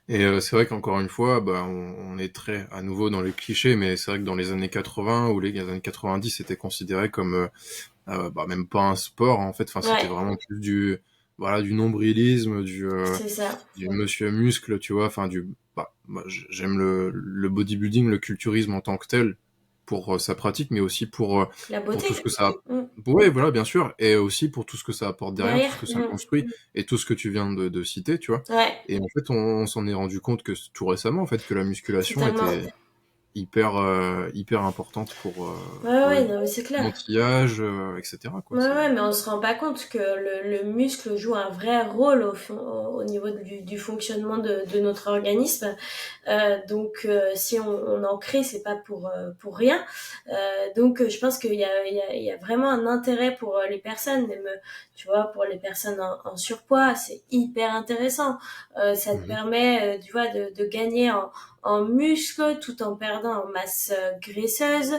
Speaker 1: Et c'est vrai qu'encore une fois, bah, on est très à nouveau dans les clichés, mais c'est vrai que dans les années 80 ou les années 90, c'était considéré comme bah, même pas un sport en fait. Enfin, c'était
Speaker 2: Ouais,
Speaker 1: vraiment plus du nombrilisme,
Speaker 2: c'est ça.
Speaker 1: du monsieur muscle, tu vois. Enfin, bah, moi, j'aime le bodybuilding, le culturisme en tant que tel pour sa pratique, mais aussi
Speaker 2: La
Speaker 1: pour tout ce
Speaker 2: beauté.
Speaker 1: que ça.
Speaker 2: Mm.
Speaker 1: Ouais, voilà, bien sûr, et aussi pour tout ce que ça apporte derrière, tout ce
Speaker 2: Derrière.
Speaker 1: que ça
Speaker 2: Mm.
Speaker 1: construit, et tout ce que tu viens de citer, tu vois.
Speaker 2: Ouais,
Speaker 1: Et en fait, on s'en est rendu compte que tout récemment, en fait, que la musculation
Speaker 2: totalement.
Speaker 1: était hyper importante
Speaker 2: Ouais,
Speaker 1: pour
Speaker 2: ouais, non mais c'est clair.
Speaker 1: l'anti-âge, etc. quoi.
Speaker 2: Ouais,
Speaker 1: C'est
Speaker 2: ouais, mais on se rend pas compte que le muscle joue un vrai rôle au niveau du fonctionnement de notre organisme. Donc, si on en crée, c'est pas pour rien. Donc, je pense qu'il y a vraiment un intérêt pour les personnes, même, tu vois, pour les personnes en surpoids, c'est hyper intéressant. Ça te
Speaker 1: Mhm.
Speaker 2: permet, tu vois, de gagner en muscle tout en perdant en masse graisseuse.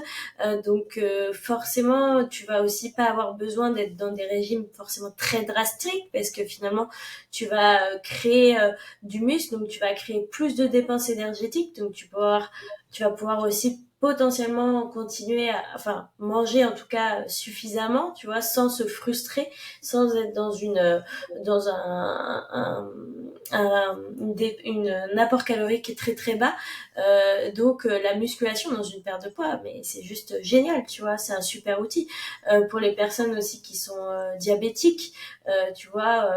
Speaker 2: Donc forcément, tu vas aussi pas avoir besoin d'être dans des régimes forcément très drastiques parce que finalement, tu vas créer du muscle, donc tu vas créer plus de dépenses énergétiques, donc tu vas pouvoir aussi potentiellement continuer enfin manger en tout cas suffisamment, tu vois, sans se frustrer, sans être dans un apport calorique qui est très très bas. Donc la musculation dans une perte de poids, mais c'est juste génial, tu vois, c'est un super outil. Pour les personnes aussi qui sont diabétiques, tu vois,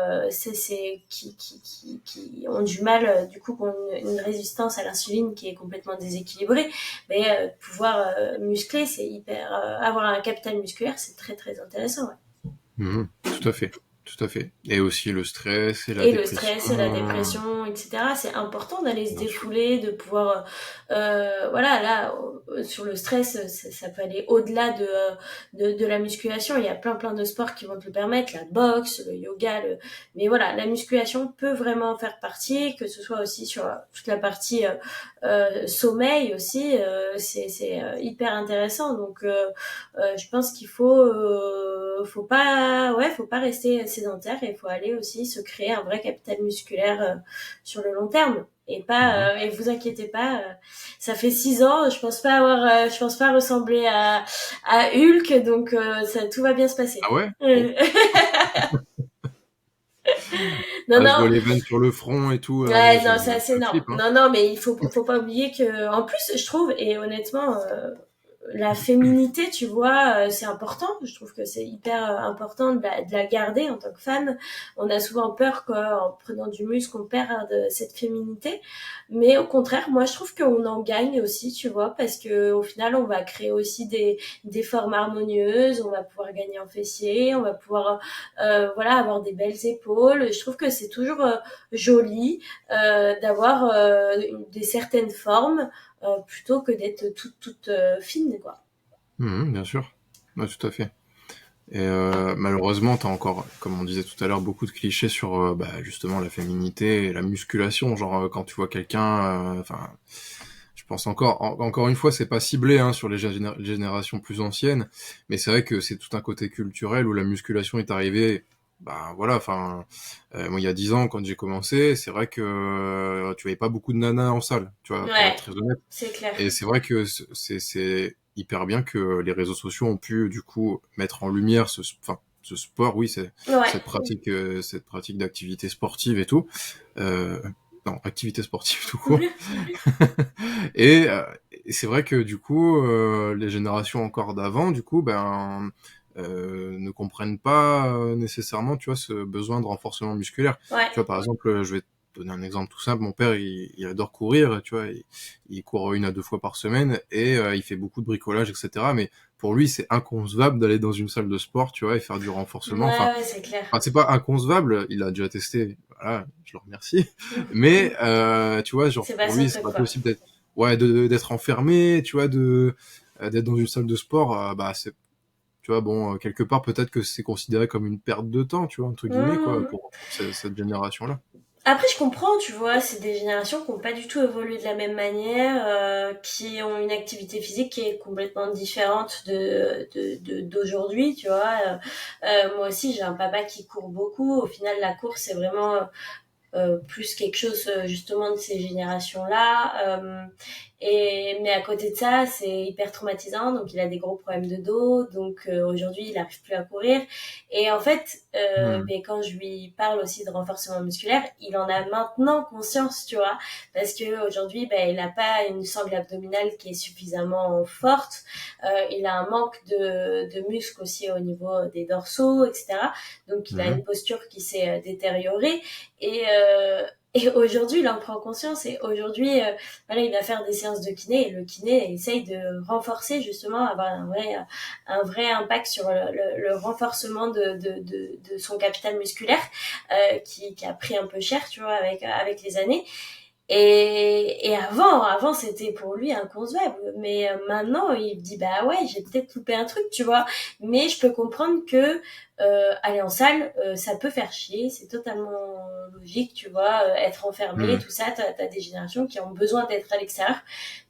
Speaker 2: qui ont du mal, du coup, qui ont une résistance à l'insuline qui est complètement déséquilibrée, mais pouvoir muscler, c'est hyper, avoir un capital musculaire, c'est très très intéressant. Ouais.
Speaker 1: Mhm. Tout à fait. tout à fait. Et aussi le stress et la
Speaker 2: Et le
Speaker 1: dépression,
Speaker 2: stress et la dépression, etc. C'est important d'aller se
Speaker 1: bien sûr.
Speaker 2: défouler, de pouvoir, voilà, là, sur le stress, ça peut aller au-delà de la musculation. Il y a plein de sports qui vont te le permettre, la boxe, le yoga, mais voilà, la musculation peut vraiment faire partie, que ce soit aussi sur toute la partie sommeil aussi, c'est hyper intéressant. Donc, je pense qu'il faut pas rester sédentaire et il faut aller aussi se créer un vrai capital musculaire sur le long terme. Et
Speaker 1: Mhm.
Speaker 2: pas, et vous inquiétez pas, ça fait 6 ans, je pense pas ressembler à Hulk, donc tout va bien se passer.
Speaker 1: Ah ouais? Bon.
Speaker 2: non,
Speaker 1: Ah, je vois
Speaker 2: non,
Speaker 1: les veines sur le front et tout,
Speaker 2: ouais, non,
Speaker 1: je
Speaker 2: c'est non,
Speaker 1: flippe, hein.
Speaker 2: non, mais faut pas oublier que, en plus, je trouve, et honnêtement, la féminité, tu vois, c'est important. Je trouve que c'est hyper important de la garder en tant que femme. On a souvent peur qu'en prenant du muscle, on perd de cette féminité. Mais au contraire, moi, je trouve qu'on en gagne aussi, tu vois, parce que au final, on va créer aussi des formes harmonieuses. On va pouvoir gagner en fessiers. On va pouvoir, voilà, avoir des belles épaules. Je trouve que c'est toujours joli d'avoir des certaines formes plutôt que d'être toute fine, quoi.
Speaker 1: Mhm, bien sûr. Ouais, tout à fait. Et malheureusement, t'as encore, comme on disait tout à l'heure, beaucoup de clichés sur bah, justement la féminité et la musculation. Genre quand tu vois quelqu'un, enfin, je pense encore une fois, c'est pas ciblé hein, sur les générations plus anciennes, mais c'est vrai que c'est tout un côté culturel où la musculation est arrivée. Bah voilà, enfin, moi il y a 10 ans quand j'ai commencé, c'est vrai que tu voyais pas beaucoup de nanas en salle, tu vois, pour être
Speaker 2: Ouais,
Speaker 1: très honnête.
Speaker 2: c'est clair.
Speaker 1: Et c'est vrai que c'est hyper bien que les réseaux sociaux ont pu du coup mettre en lumière enfin, ce sport, oui, c'est
Speaker 2: Ouais.
Speaker 1: cette pratique d'activité sportive et tout. Euh, non, activité sportive tout court. Et, et c'est vrai que du coup, les générations encore d'avant, du coup, ben, ne comprennent pas nécessairement, tu vois, ce besoin de renforcement musculaire.
Speaker 2: Ouais.
Speaker 1: Tu vois, par exemple, je vais te donner un exemple tout simple. Mon père, il adore courir, tu vois, il court 1 à 2 fois par semaine et il fait beaucoup de bricolage, etc. Mais pour lui, c'est inconcevable d'aller dans une salle de sport, tu vois, et faire du renforcement.
Speaker 2: Ouais, ouais, c'est clair.
Speaker 1: Enfin, c'est pas inconcevable, il a déjà testé, voilà, je le remercie. Mais tu vois, genre
Speaker 2: C'est pas
Speaker 1: pour
Speaker 2: son
Speaker 1: lui, c'est
Speaker 2: truc,
Speaker 1: pas
Speaker 2: quoi.
Speaker 1: possible d'être enfermé, tu vois, d'être dans une salle de sport, bah c'est tu vois bon quelque part peut-être que c'est considéré comme une perte de temps, tu vois, entre guillemets quoi,
Speaker 2: Mmh.
Speaker 1: pour cette génération-là.
Speaker 2: Après, je comprends, tu vois, c'est des générations qui n'ont pas du tout évolué de la même manière, qui ont une activité physique qui est complètement différente d'aujourd'hui, tu vois. Moi aussi, j'ai un papa qui court beaucoup. Au final, la course, c'est vraiment plus quelque chose justement de ces générations-là. Mais à côté de ça, c'est hyper traumatisant. Donc il a des gros problèmes de dos. Donc aujourd'hui, il n'arrive plus à courir. Et en fait,
Speaker 1: Hmm.
Speaker 2: ben, quand je lui parle aussi de renforcement musculaire, il en a maintenant conscience, tu vois, parce que aujourd'hui, ben, il n'a pas une sangle abdominale qui est suffisamment forte. Il a un manque de muscles aussi au niveau des dorsaux, etc. Donc il a
Speaker 1: Mhm.
Speaker 2: une posture qui s'est détériorée. Et, euh, et aujourd'hui, il en prend conscience. Et aujourd'hui, voilà, il va faire des séances de kiné. Et le kiné essaye de renforcer, justement, avoir un vrai impact sur le renforcement de son capital musculaire, qui a pris un peu cher, tu vois, avec les années. Et avant, c'était pour lui inconcevable. Mais maintenant, il dit, bah ouais, j'ai peut-être loupé un truc, tu vois. Mais je peux comprendre que aller en salle, ça peut faire chier. C'est totalement logique, tu vois. Être enfermé,
Speaker 1: Mhm.
Speaker 2: tout ça, t'as des générations qui ont besoin d'être à l'extérieur.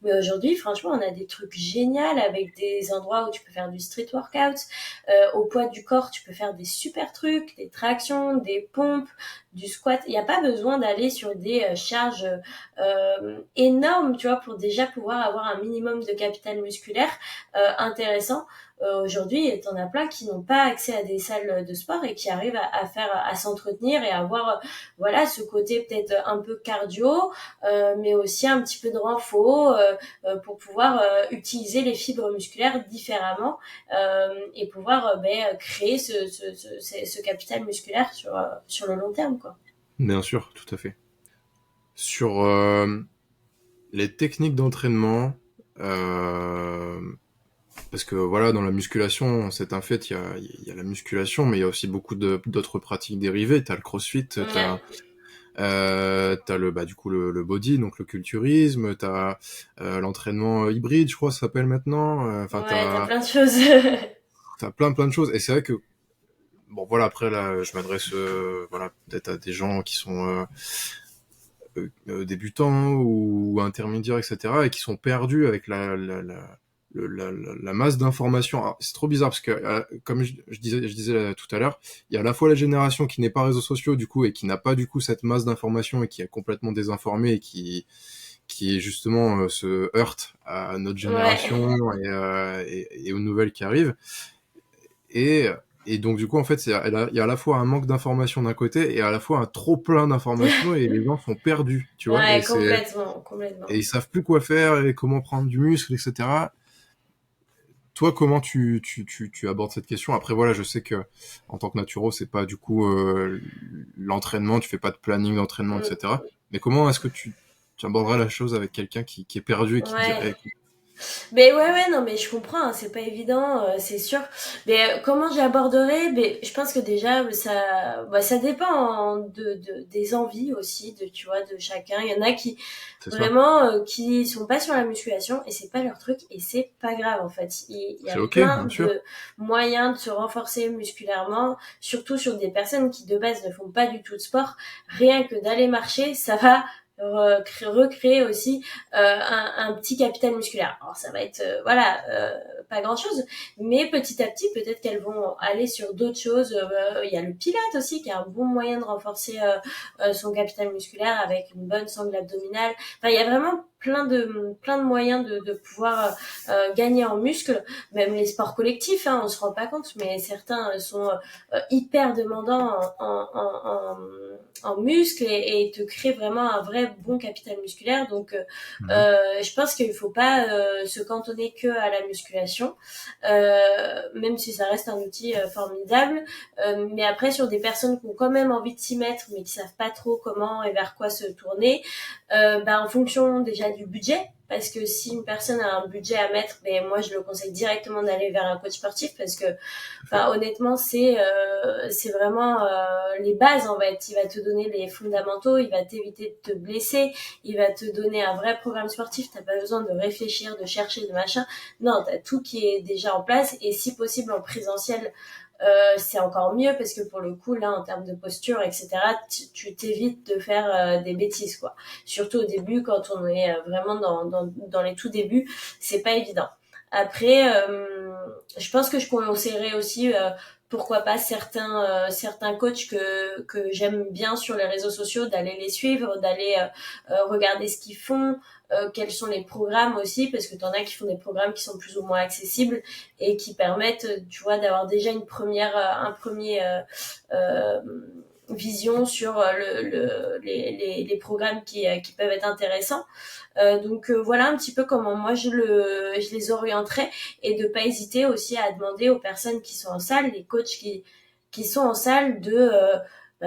Speaker 2: Mais aujourd'hui, franchement, on a des trucs géniaux avec des endroits où tu peux faire du street workout. Au poids du corps, tu peux faire des super trucs, des tractions, des pompes, du squat. Il n'y a pas besoin d'aller sur des charges énormes, tu vois, pour déjà pouvoir avoir un minimum de capital musculaire intéressant. Aujourd'hui, t'en as plein qui n'ont pas accès à des salles de sport et qui arrivent à s'entretenir et à avoir, voilà, ce côté peut-être un peu cardio, mais aussi un petit peu de renfort pour pouvoir utiliser les fibres musculaires différemment et pouvoir créer ce capital musculaire sur le long terme, quoi.
Speaker 1: Bien sûr, tout à fait. Sur les techniques d'entraînement, euh, Parce que voilà, dans la musculation, c'est un fait, il y a la musculation, mais il y a aussi beaucoup d'autres pratiques dérivées. T'as le crossfit,
Speaker 2: Ouais,
Speaker 1: t'as du coup le body, donc le culturisme, t'as l'entraînement hybride, je crois, ça s'appelle maintenant. Enfin,
Speaker 2: ouais, t'as plein de choses.
Speaker 1: t'as plein de choses. Et c'est vrai que bon, voilà, après là, je m'adresse voilà peut-être à des gens qui sont débutants ou intermédiaires, etc., et qui sont perdus avec la masse d'informations. Alors, c'est trop bizarre parce que, comme je disais tout à l'heure, il y a à la fois la génération qui n'est pas réseaux sociaux du coup et qui n'a pas du coup cette masse d'informations et qui est complètement désinformée et qui justement se heurte à notre
Speaker 2: Ouais,
Speaker 1: génération et aux nouvelles qui arrivent. Et, et donc du coup en fait il y a à la fois un manque d'informations d'un côté et à la fois un trop plein d'informations et les gens sont perdus, tu vois,
Speaker 2: ouais, complètement, complètement.
Speaker 1: et ils savent plus quoi faire et comment prendre du muscle, etc. Toi, comment tu abordes cette question? Après, voilà, je sais que en tant que naturo, c'est pas du coup l'entraînement, tu fais pas de planning d'entraînement,
Speaker 2: Mm.
Speaker 1: etc. Mais comment est-ce que tu aborderais la chose avec quelqu'un qui est perdu et qui te
Speaker 2: Ouais.
Speaker 1: dirait,
Speaker 2: Mais ouais, ouais, non, mais je comprends, hein, c'est pas évident, c'est sûr. Mais comment j'aborderai? Mais je pense que déjà, ça dépend des envies aussi, tu vois, de chacun. Il y en a qui
Speaker 1: c'est ça,
Speaker 2: vraiment qui sont pas sur la musculation et c'est pas leur truc et c'est pas grave en fait. Il y a
Speaker 1: c'est ok,
Speaker 2: plein
Speaker 1: bien sûr.
Speaker 2: de moyens de se renforcer musculairement, surtout sur des personnes qui de base ne font pas du tout de sport. Rien que d'aller marcher, ça va recréer aussi un petit capital musculaire. Alors ça va être pas grand chose, mais petit à petit peut-être qu'elles vont aller sur d'autres choses. Il y a le Pilate aussi qui est un bon moyen de renforcer son capital musculaire avec une bonne sangle abdominale. Enfin il y a vraiment plein de moyens de pouvoir gagner en muscle. Même les sports collectifs, hein, on se rend pas compte, mais certains sont hyper demandants en muscles et te créent vraiment un vrai bon capital musculaire. Donc
Speaker 1: Mhm.
Speaker 2: je pense qu'il faut pas se cantonner que à la musculation, même si ça reste un outil formidable. Mais après, sur des personnes qui ont quand même envie de s'y mettre, mais qui savent pas trop comment et vers quoi se tourner, en fonction déjà du budget. Parce que si une personne a un budget à mettre, ben moi je le conseille directement d'aller vers un coach sportif parce que, enfin honnêtement c'est vraiment les bases en fait. Il va te donner les fondamentaux, il va t'éviter de te blesser, il va te donner un vrai programme sportif. T'as pas besoin de réfléchir, de chercher, de machin. Non, t'as tout qui est déjà en place et si possible en présentiel. C'est encore mieux parce que pour le coup là en termes de posture etc tu t'évites de faire des bêtises quoi, surtout au début quand on est vraiment dans les tout débuts c'est pas évident. Après je pense que je conseillerais aussi pourquoi pas certains coachs que j'aime bien sur les réseaux sociaux d'aller les suivre, d'aller regarder ce qu'ils font, quels sont les programmes aussi parce que t'en as qui font des programmes qui sont plus ou moins accessibles et qui permettent tu vois d'avoir déjà un premier euh, vision sur les programmes qui peuvent être intéressants. Donc voilà un petit peu comment moi je les orienterai et de pas hésiter aussi à demander aux personnes qui sont en salle, les coachs qui sont en salle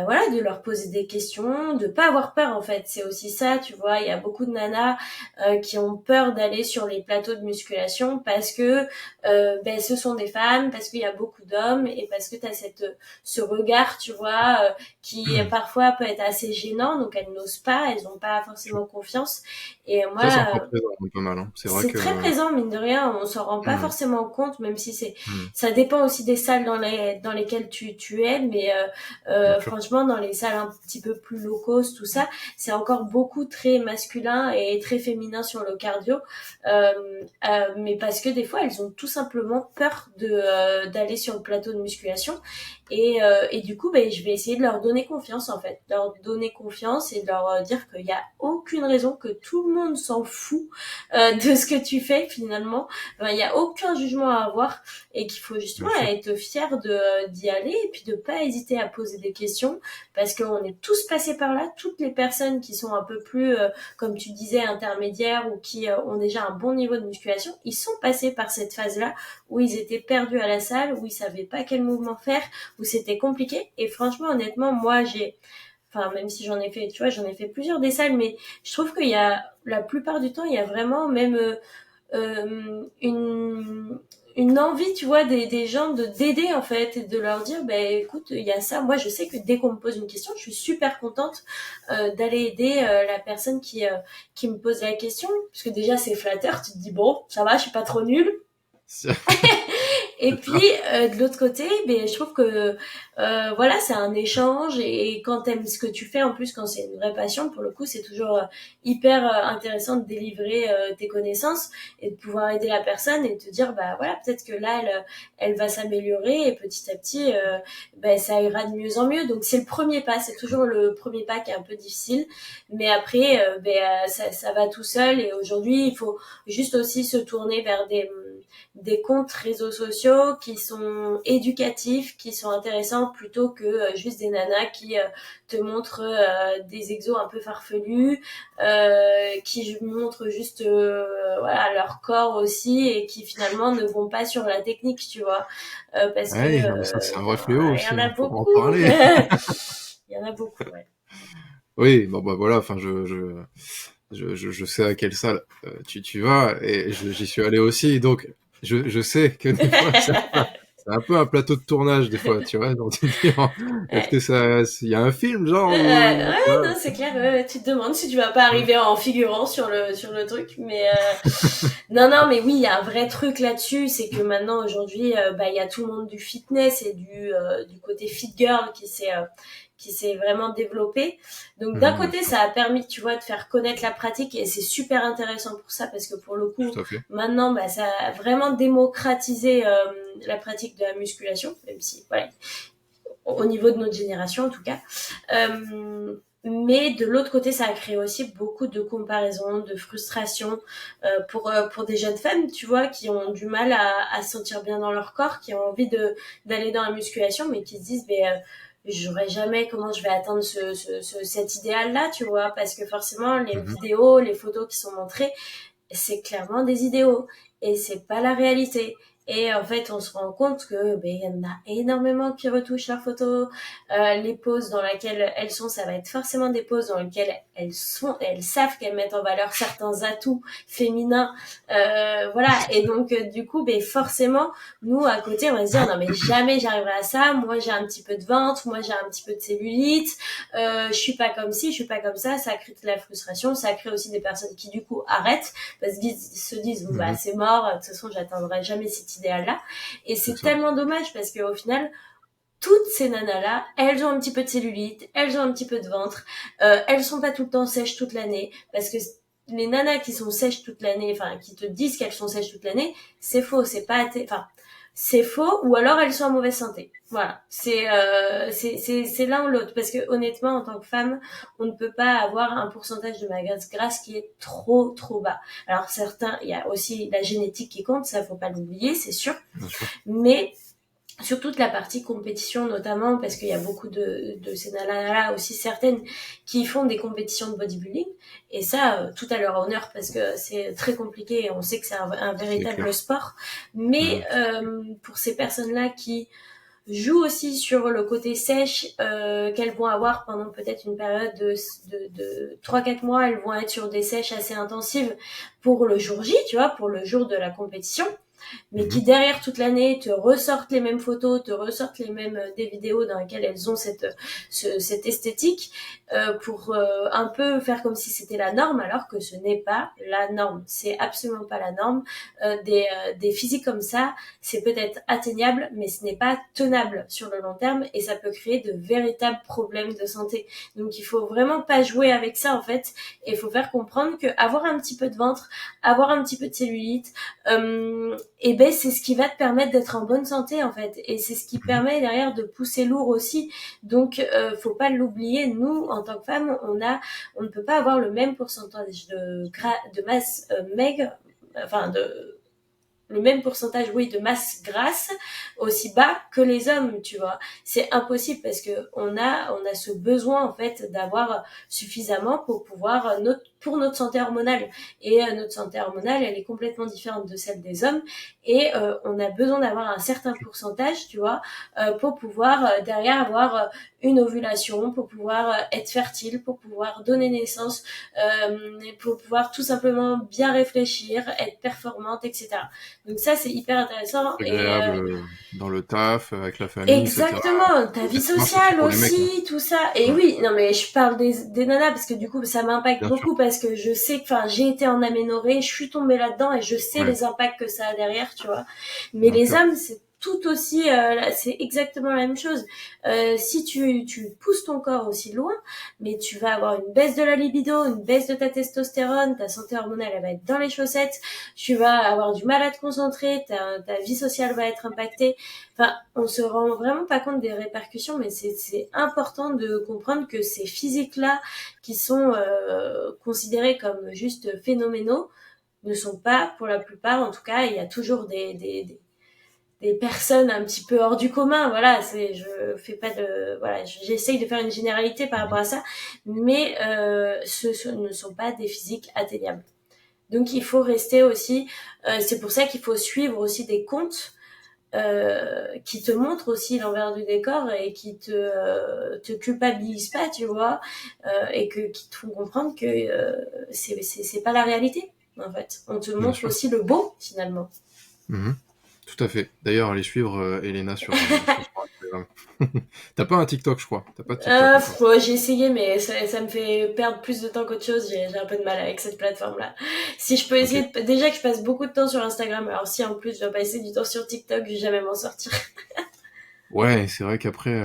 Speaker 2: voilà, de leur poser des questions, de pas avoir peur en fait. C'est aussi ça, tu vois. Il y a beaucoup de nanas qui ont peur d'aller sur les plateaux de musculation parce que ce sont des femmes, parce qu'il y a beaucoup d'hommes et parce que tu as ce regard, tu vois, qui parfois peut être assez gênant. Donc elles n'osent pas, elles n'ont pas forcément confiance. Et
Speaker 1: Ça, c'est
Speaker 2: moi,
Speaker 1: encore présent, pas mal, hein. C'est vrai
Speaker 2: c'est
Speaker 1: que
Speaker 2: très présent, mine de rien, on s'en rend pas
Speaker 1: hmm,
Speaker 2: forcément compte, même si
Speaker 1: hmm,
Speaker 2: ça dépend aussi des salles dans lesquelles tu es, mais
Speaker 1: bien sûr.
Speaker 2: franchement, dans les salles un petit peu plus low cost, tout ça, c'est encore beaucoup très masculin et très féminin sur le cardio, mais parce que des fois, elles ont tout simplement peur d'aller sur le plateau de musculation, et du coup, je vais essayer de leur donner confiance, en fait, de leur donner confiance et de leur dire qu'il y a aucune raison que tout le monde s'en fout de ce que tu fais finalement. Il n'y a aucun jugement à avoir et qu'il faut justement
Speaker 1: Bien sûr.
Speaker 2: être fier d'y aller et puis de pas hésiter à poser des questions parce qu'on est tous passés par là. Toutes les personnes qui sont un peu plus, comme tu disais, intermédiaires ou qui ont déjà un bon niveau de musculation, ils sont passés par cette phase-là où ils étaient perdus à la salle, où ils savaient pas quel mouvement faire, où c'était compliqué. Et franchement, honnêtement, moi, enfin même si j'en ai fait tu vois j'en ai fait plusieurs des salles mais je trouve qu'il y a la plupart du temps il y a vraiment même une envie, tu vois, des gens d'aider en fait et de leur dire, ben écoute, il y a ça. Moi, je sais que dès qu'on me pose une question, je suis super contente d'aller aider la personne qui me pose la question, parce que déjà c'est flatteur. Tu te dis bon, ça va, je suis pas trop nulle.
Speaker 1: C'est
Speaker 2: Et
Speaker 1: c'est
Speaker 2: puis
Speaker 1: ça.
Speaker 2: de l'autre côté, ben je trouve que voilà, c'est un échange et quand t'aimes ce que tu fais, en plus quand c'est une vraie passion, pour le coup, c'est toujours hyper intéressant de délivrer tes connaissances et de pouvoir aider la personne et de te dire bah voilà, peut-être que là elle va s'améliorer et petit à petit ben ça ira de mieux en mieux. Donc c'est le premier pas, c'est toujours le premier pas qui est un peu difficile, mais après ça va tout seul et aujourd'hui, il faut juste aussi se tourner vers des comptes réseaux sociaux qui sont éducatifs, qui sont intéressants plutôt que juste des nanas qui te montrent des exos un peu farfelus, qui montrent juste voilà leur corps aussi et qui finalement ne vont pas sur la technique, tu vois, parce que
Speaker 1: Ouais, non, mais ça, c'est un vrai fléau
Speaker 2: il y
Speaker 1: aussi,
Speaker 2: en a
Speaker 1: hein, faut en
Speaker 2: beaucoup,
Speaker 1: parler.
Speaker 2: il y en a beaucoup, ouais.
Speaker 1: Oui, bon, bah voilà, enfin, je sais à quelle salle tu vas, et j'y suis allé aussi, donc je sais que des fois, c'est un peu un plateau de tournage, des fois, tu vois, donc tu te dis, oh, est-ce
Speaker 2: Ouais.
Speaker 1: que ça, il y a un film, genre, ou, tu
Speaker 2: Ouais,
Speaker 1: vois,
Speaker 2: non, c'est clair. Tu te demandes si tu vas pas
Speaker 1: ouais.
Speaker 2: arriver en figurant sur le truc, mais non, non, mais oui, il y a un vrai truc là-dessus, c'est que maintenant aujourd'hui, bah il y a tout le monde du fitness et du côté fit girl qui s'est vraiment développé. Donc d'un
Speaker 1: Bien
Speaker 2: côté,
Speaker 1: sûr,
Speaker 2: ça a permis, tu vois, de faire connaître la pratique et c'est super intéressant pour ça parce que pour le coup,
Speaker 1: tout à fait.
Speaker 2: maintenant, bah ça a vraiment démocratisé la pratique de la musculation, même si voilà, au niveau de notre génération en tout cas. Mais de l'autre côté, ça a créé aussi beaucoup de comparaisons, de frustration pour des jeunes femmes, tu vois, qui ont du mal à se sentir bien dans leur corps, qui ont envie d'aller dans la musculation, mais qui se disent, j'aurais jamais comment je vais atteindre cet idéal-là, tu vois, parce que forcément, les
Speaker 1: Mhm.
Speaker 2: vidéos, les photos qui sont montrées, c'est clairement des idéaux et c'est pas la réalité. Et en fait, on se rend compte que il y en a énormément qui retouchent leurs photos. Les poses dans lesquelles elles sont, ça va être forcément des poses dans lesquelles elles savent qu'elles mettent en valeur certains atouts féminins. Voilà. Et donc, du coup, forcément, nous à côté, on va se dire non mais jamais j'arriverai à ça. Moi, j'ai un petit peu de ventre, moi j'ai un petit peu de cellulite. Je suis pas comme ci, je suis pas comme ça. Ça crée de la frustration. Ça crée aussi des personnes qui du coup arrêtent parce qu'ils se disent bon, bah
Speaker 1: Mhm.
Speaker 2: c'est mort, de toute façon j'atteindrai jamais cet idéal là et
Speaker 1: C'est
Speaker 2: c'est
Speaker 1: ça.
Speaker 2: tellement dommage parce qu'au final toutes ces nanas là elles ont un petit peu de cellulite, elles ont un petit peu de ventre, elles sont pas tout le temps sèches toute l'année parce que les nanas qui sont sèches toute l'année, enfin qui te disent qu'elles sont sèches toute l'année, c'est faux, c'est pas enfin c'est faux ou alors elles sont en mauvaise santé. Voilà, c'est l'un ou l'autre parce que honnêtement en tant que femme, on ne peut pas avoir un pourcentage de masse grasse qui est trop bas. Alors certains, il y a aussi la génétique qui compte, ça faut pas l'oublier, c'est sûr,
Speaker 1: Bien sûr.
Speaker 2: mais sur toute la partie compétition notamment parce qu'il y a beaucoup de ces nanas-là aussi certaines qui font des compétitions de bodybuilding et ça tout à leur honneur parce que c'est très compliqué et on sait que c'est un
Speaker 1: C'est
Speaker 2: véritable
Speaker 1: clair.
Speaker 2: sport mais
Speaker 1: Mhm.
Speaker 2: pour ces personnes-là qui jouent aussi sur le côté sèche qu'elles vont avoir pendant peut-être une période de 3-4 mois, elles vont être sur des sèches assez intensives pour le jour J, tu vois, pour le jour de la compétition mais qui
Speaker 1: Mhm.
Speaker 2: derrière toute l'année te ressortent les mêmes photos, te ressortent les mêmes des vidéos dans lesquelles elles ont cette esthétique pour un peu faire comme si c'était la norme, alors que ce n'est pas la norme. C'est absolument pas la norme. Des physiques comme ça, c'est peut-être atteignable, mais ce n'est pas tenable sur le long terme et ça peut créer de véritables problèmes de santé. Donc il faut vraiment pas jouer avec ça en fait, et il faut faire comprendre que avoir un petit peu de ventre, avoir un petit peu de cellulite, et c'est ce qui va te permettre d'être en bonne santé en fait et c'est ce qui
Speaker 1: Mhm.
Speaker 2: permet derrière de pousser lourd aussi donc faut pas l'oublier, nous en tant que femmes on ne peut pas avoir le même pourcentage de masse maigre, enfin de le même pourcentage, oui, de masse grasse aussi bas que les hommes, tu vois. C'est impossible parce que on a ce besoin, en fait, d'avoir suffisamment pour pouvoir pour notre santé hormonale. Et notre santé hormonale, elle est complètement différente de celle des hommes. Et on a besoin d'avoir un certain pourcentage, tu vois, pour pouvoir derrière avoir une ovulation, pour pouvoir être fertile, pour pouvoir donner naissance, pour pouvoir tout simplement bien réfléchir, être performante, etc. Donc ça, c'est hyper intéressant. Et
Speaker 1: Agréable dans le taf, avec la famille, etc.
Speaker 2: exactement, ta vie
Speaker 1: Et ça marche aussi
Speaker 2: sociale
Speaker 1: pour les mecs, hein.
Speaker 2: aussi, tout ça. Et
Speaker 1: Ouais,
Speaker 2: oui, non mais je parle des nanas parce que du coup ça m'impacte
Speaker 1: bien sûr.
Speaker 2: beaucoup parce que je sais que, enfin, j'ai été en aménorrhée, je suis tombée là-dedans et je sais
Speaker 1: Ouais,
Speaker 2: les impacts que ça a derrière, tu vois. Mais
Speaker 1: bien
Speaker 2: les
Speaker 1: sûr.
Speaker 2: hommes, c'est tout aussi, c'est exactement la même chose. Si tu pousses ton corps aussi loin, mais tu vas avoir une baisse de la libido, une baisse de ta testostérone, ta santé hormonale elle va être dans les chaussettes, tu vas avoir du mal à te concentrer, ta vie sociale va être impactée. Enfin, on se rend vraiment pas compte des répercussions, mais c'est important de comprendre que ces physiques-là, qui sont considérés comme juste phénoménaux, ne sont pas, pour la plupart, en tout cas, il y a toujours des personnes un petit peu hors du commun. Voilà, je fais pas de, voilà, j'essaye de faire une généralité par rapport à ça, mais ce ne sont pas des physiques atteignables. Donc il faut rester aussi, c'est pour ça qu'il faut suivre aussi des comptes qui te montrent aussi l'envers du décor et qui te culpabilisent pas, tu vois, et qui te font comprendre que c'est pas la réalité. En fait, on te
Speaker 1: Bien
Speaker 2: montre
Speaker 1: sûr.
Speaker 2: aussi le beau finalement.
Speaker 1: Mhm. Tout à fait. D'ailleurs, allez suivre Elena sur son Instagram. T'as pas un TikTok, je crois. T'as pas de TikTok encore.
Speaker 2: Ouais, j'ai essayé, mais ça me fait perdre plus de temps qu'autre chose. J'ai un peu de mal avec cette plateforme-là. Si je peux
Speaker 1: Ok.
Speaker 2: essayer déjà que je passe beaucoup de temps sur Instagram, alors si en plus je dois passer du temps sur TikTok, je vais jamais m'en sortir.
Speaker 1: Ouais, c'est vrai qu'après,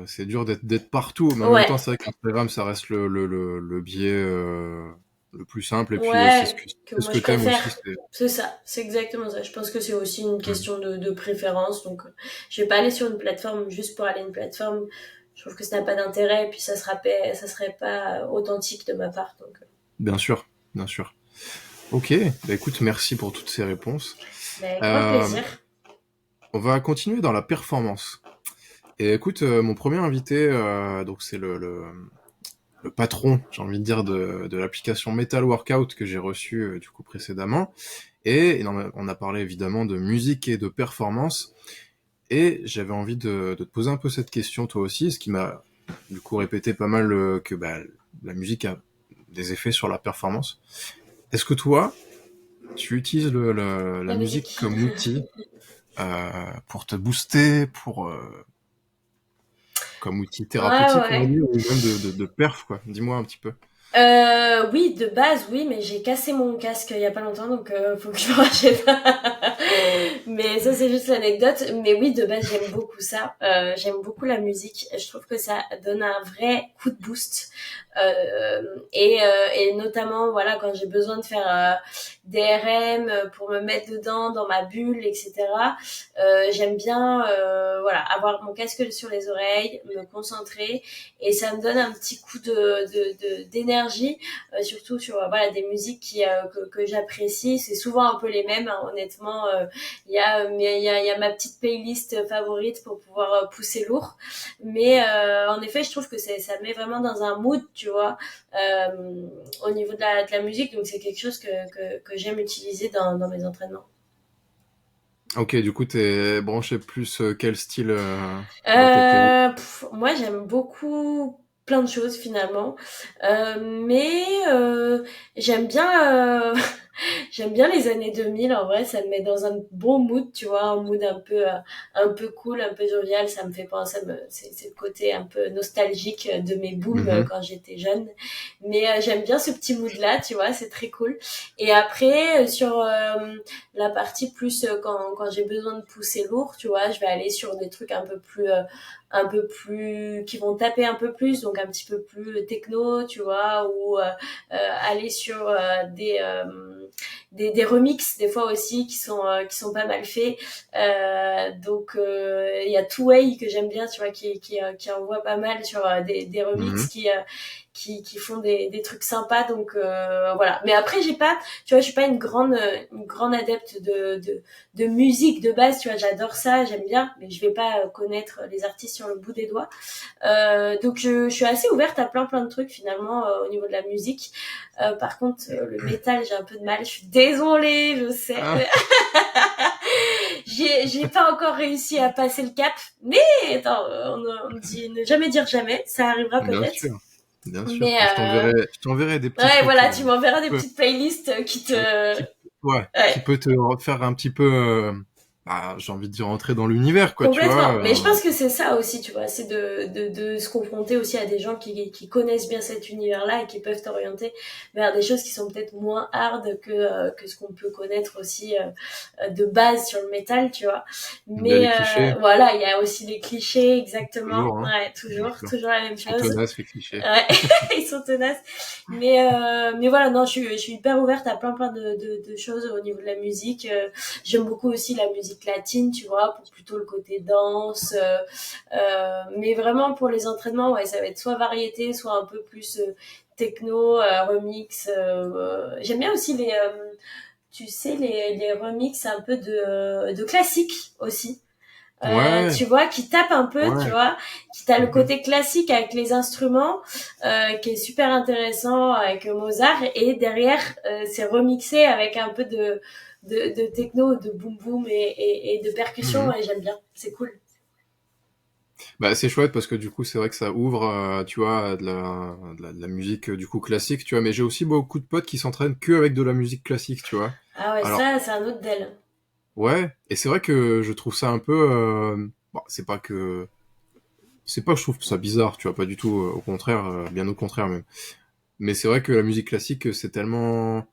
Speaker 1: c'est dur d'être partout, mais en même temps,
Speaker 2: Ouais,
Speaker 1: c'est vrai qu'Instagram, ça reste le biais le plus simple, et puis
Speaker 2: ouais, que
Speaker 1: c'est ce
Speaker 2: moi
Speaker 1: que
Speaker 2: je
Speaker 1: t'aimes
Speaker 2: préfère.
Speaker 1: aussi. C'est...
Speaker 2: C'est ça, c'est exactement ça. Je pense que c'est aussi une
Speaker 1: Mm.
Speaker 2: question de préférence. Donc, je vais pas aller sur une plateforme juste pour aller à une plateforme. Je trouve que ça n'a pas d'intérêt et puis ça serait pas authentique de ma part. Donc,
Speaker 1: Bien sûr, bien sûr. Ok, bah écoute, merci pour toutes ces réponses.
Speaker 2: avec grand
Speaker 1: Euh,
Speaker 2: plaisir.
Speaker 1: on va continuer dans la performance. Et écoute, mon premier invité, donc c'est le patron, j'ai envie de dire, de l'application Metal Workout que j'ai reçu du coup précédemment. Et on a parlé évidemment de musique et de performance. Et j'avais envie de te poser un peu cette question toi aussi, ce qui m'a du coup répété pas mal que bah, la musique a des effets sur la performance. Est-ce que toi, tu utilises la
Speaker 2: La
Speaker 1: musique
Speaker 2: musique.
Speaker 1: comme outil pour te booster, comme outil
Speaker 2: Ouais,
Speaker 1: thérapeutique, on va
Speaker 2: ouais.
Speaker 1: dire, ou même de perf, quoi. Dis-moi un petit peu.
Speaker 2: Oui, de base, oui, mais j'ai cassé mon casque il y a pas longtemps, donc faut que je me rachète. Mais ça, c'est juste l'anecdote. Mais oui, de base, j'aime beaucoup ça. J'aime beaucoup la musique. Je trouve que ça donne un vrai coup de boost. Et notamment, voilà, quand j'ai besoin de faire des RM pour me mettre dedans, dans ma bulle, etc. J'aime bien, voilà, avoir mon casque sur les oreilles, me concentrer et ça me donne un petit coup d'énergie, surtout sur voilà des musiques que j'apprécie. C'est souvent un peu les mêmes, hein, honnêtement. Il y a ma petite playlist favorite pour pouvoir pousser lourd, mais en effet, je trouve que ça met vraiment dans un mood, tu vois, au niveau de la musique. Donc c'est quelque chose que j'aime utiliser dans mes entraînements.
Speaker 1: Ok, du coup, t'es branché plus quel style dans tes playlists?
Speaker 2: Moi, j'aime beaucoup plein de choses finalement, mais j'aime bien j'aime bien les années 2000. En vrai, ça me met dans un bon mood, tu vois, un mood un peu cool, un peu jovial. Ça me fait penser, c'est le côté un peu nostalgique de mes booms
Speaker 1: Mhm.
Speaker 2: quand j'étais jeune. Mais j'aime bien ce petit mood-là, tu vois, c'est très cool. Et après, sur la partie plus quand j'ai besoin de pousser lourd, tu vois, je vais aller sur des trucs un peu plus qui vont taper un peu plus, donc un petit peu plus techno, tu vois, ou aller sur des remixes des fois aussi qui sont pas mal faits. Donc il y a Two Way que j'aime bien, tu vois, qui envoie pas mal sur des remixes
Speaker 1: Mhm.
Speaker 2: qui font des trucs sympas. Donc voilà. Mais après, tu vois, je suis pas une grande adepte de musique de base. Tu vois, j'adore ça, j'aime bien, mais je vais pas connaître les artistes sur le bout des doigts. Donc je suis assez ouverte à plein de trucs finalement au niveau de la musique. Par contre, le métal, j'ai un peu de mal. Je suis désolée, je sais.
Speaker 1: Ah,
Speaker 2: J'ai pas encore réussi à passer le cap, mais attends, on dit ne jamais dire jamais, ça arrivera
Speaker 1: bien
Speaker 2: peut-être.
Speaker 1: sûr, bien sûr.
Speaker 2: Mais
Speaker 1: Je t'enverrai des petits
Speaker 2: ouais,
Speaker 1: trucs.
Speaker 2: voilà, tu m'enverras des
Speaker 1: Peu-
Speaker 2: petites playlists qui te,
Speaker 1: qui, ouais, qui
Speaker 2: ouais,
Speaker 1: peut te faire un petit peu, j'ai envie de dire rentrer dans l'univers, quoi, tu
Speaker 2: complètement.
Speaker 1: vois.
Speaker 2: Mais je pense que c'est ça aussi, tu vois, c'est de se confronter aussi à des gens qui connaissent bien cet univers-là et qui peuvent t'orienter vers des choses qui sont peut-être moins hard que ce qu'on peut connaître aussi de base sur le métal, tu vois.
Speaker 1: Il y a
Speaker 2: Mais
Speaker 1: les clichés,
Speaker 2: voilà, il y a aussi les clichés, exactement.
Speaker 1: toujours, hein.
Speaker 2: Ouais,
Speaker 1: Toujours.
Speaker 2: toujours la même
Speaker 1: Ils sont
Speaker 2: chose.
Speaker 1: tenaces, les clichés.
Speaker 2: Ouais, ils sont tenaces. Mais voilà, non, je suis hyper ouverte à plein de choses au niveau de la musique. J'aime beaucoup aussi la musique latine, tu vois, pour plutôt le côté danse. Mais vraiment pour les entraînements, ouais, ça va être soit variété, soit un peu plus techno, remix. J'aime bien aussi tu sais, les remix un peu de classique aussi.
Speaker 1: Ouais,
Speaker 2: Tu vois, qui tape un peu, tu
Speaker 1: ouais.
Speaker 2: vois, qui t'a le
Speaker 1: Mhm.
Speaker 2: côté classique avec les instruments, qui est super intéressant avec Mozart, et derrière, c'est remixé avec un peu de techno, de boom boom et de percussion,
Speaker 1: Mhm.
Speaker 2: et j'aime bien, c'est cool.
Speaker 1: Bah, c'est chouette parce que du coup, c'est vrai que ça ouvre, tu vois, de la musique du coup classique, tu vois. Mais j'ai aussi beaucoup de potes qui s'entraînent que avec de la musique classique, tu vois.
Speaker 2: Ah ouais,
Speaker 1: Alors,
Speaker 2: ça, c'est un autre d'elle.
Speaker 1: ouais, et c'est vrai que je trouve ça un peu, bon, c'est pas que je trouve ça bizarre, tu vois, pas du tout, au contraire, bien au contraire même. Mais c'est vrai que la musique classique, c'est tellement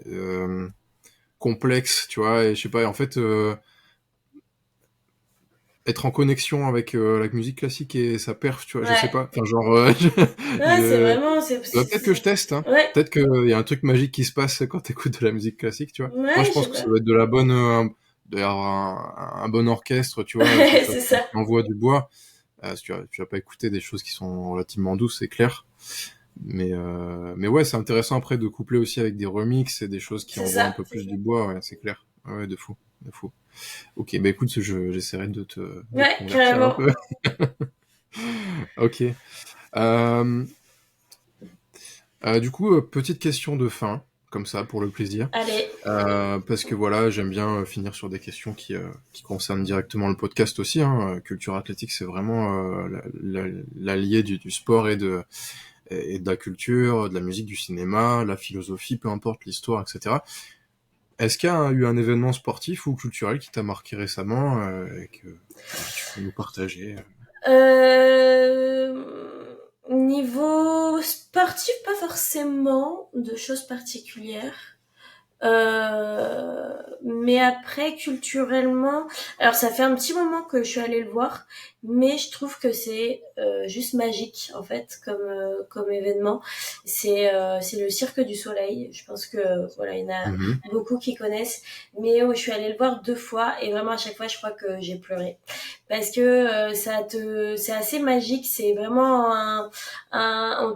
Speaker 1: euh, complexe, tu vois. Et je sais pas, en fait, être en connexion avec la musique classique et sa perf, tu vois, je sais
Speaker 2: Ouais.
Speaker 1: pas. Enfin, genre,
Speaker 2: Ouais, c'est
Speaker 1: je,
Speaker 2: vraiment,
Speaker 1: peut-être que je teste, hein.
Speaker 2: ouais.
Speaker 1: Peut-être qu'il y a un truc magique qui se passe quand t'écoutes de la musique classique, tu vois. Moi,
Speaker 2: Ouais,
Speaker 1: je
Speaker 2: je
Speaker 1: pense
Speaker 2: sais
Speaker 1: que ça
Speaker 2: pas.
Speaker 1: doit être de la bonne, d'ailleurs, un bon orchestre, tu vois, quelque chose
Speaker 2: C'est ça.
Speaker 1: qui envoie du bois. Tu vas pas écouter des choses qui sont relativement douces, c'est clair. Mais ouais, c'est intéressant après de coupler aussi avec des remixes et des choses qui
Speaker 2: C'est
Speaker 1: envoient un
Speaker 2: ça.
Speaker 1: peu plus du bois, ouais, c'est clair. Ouais, de fou, de fou. Ok, bah écoute, j'essaierai de te
Speaker 2: Ouais,
Speaker 1: convertir un
Speaker 2: carrément.
Speaker 1: peu. Ok. Euh, du coup, petite question de fin, comme ça, pour le plaisir.
Speaker 2: Allez.
Speaker 1: Parce que voilà, j'aime bien finir sur des questions qui concernent directement le podcast aussi, hein. Culture athlétique, c'est vraiment l'allié du sport et de la culture, de la musique, du cinéma, la philosophie, peu importe l'histoire, etc. Est-ce qu'il y a eu un événement sportif ou culturel qui t'a marqué récemment et que voilà, tu peux nous partager?
Speaker 2: Euh, Niveau sportif, pas forcément de choses particulières. Mais après, culturellement, alors ça fait un petit moment que je suis allée le voir, mais je trouve que c'est juste magique en fait comme événement. C'est le Cirque du Soleil. Je pense que voilà, il y en a
Speaker 1: Mhm.
Speaker 2: beaucoup qui connaissent, mais je suis allée le voir 2 fois et vraiment à chaque fois, je crois que j'ai pleuré parce que c'est assez magique. C'est vraiment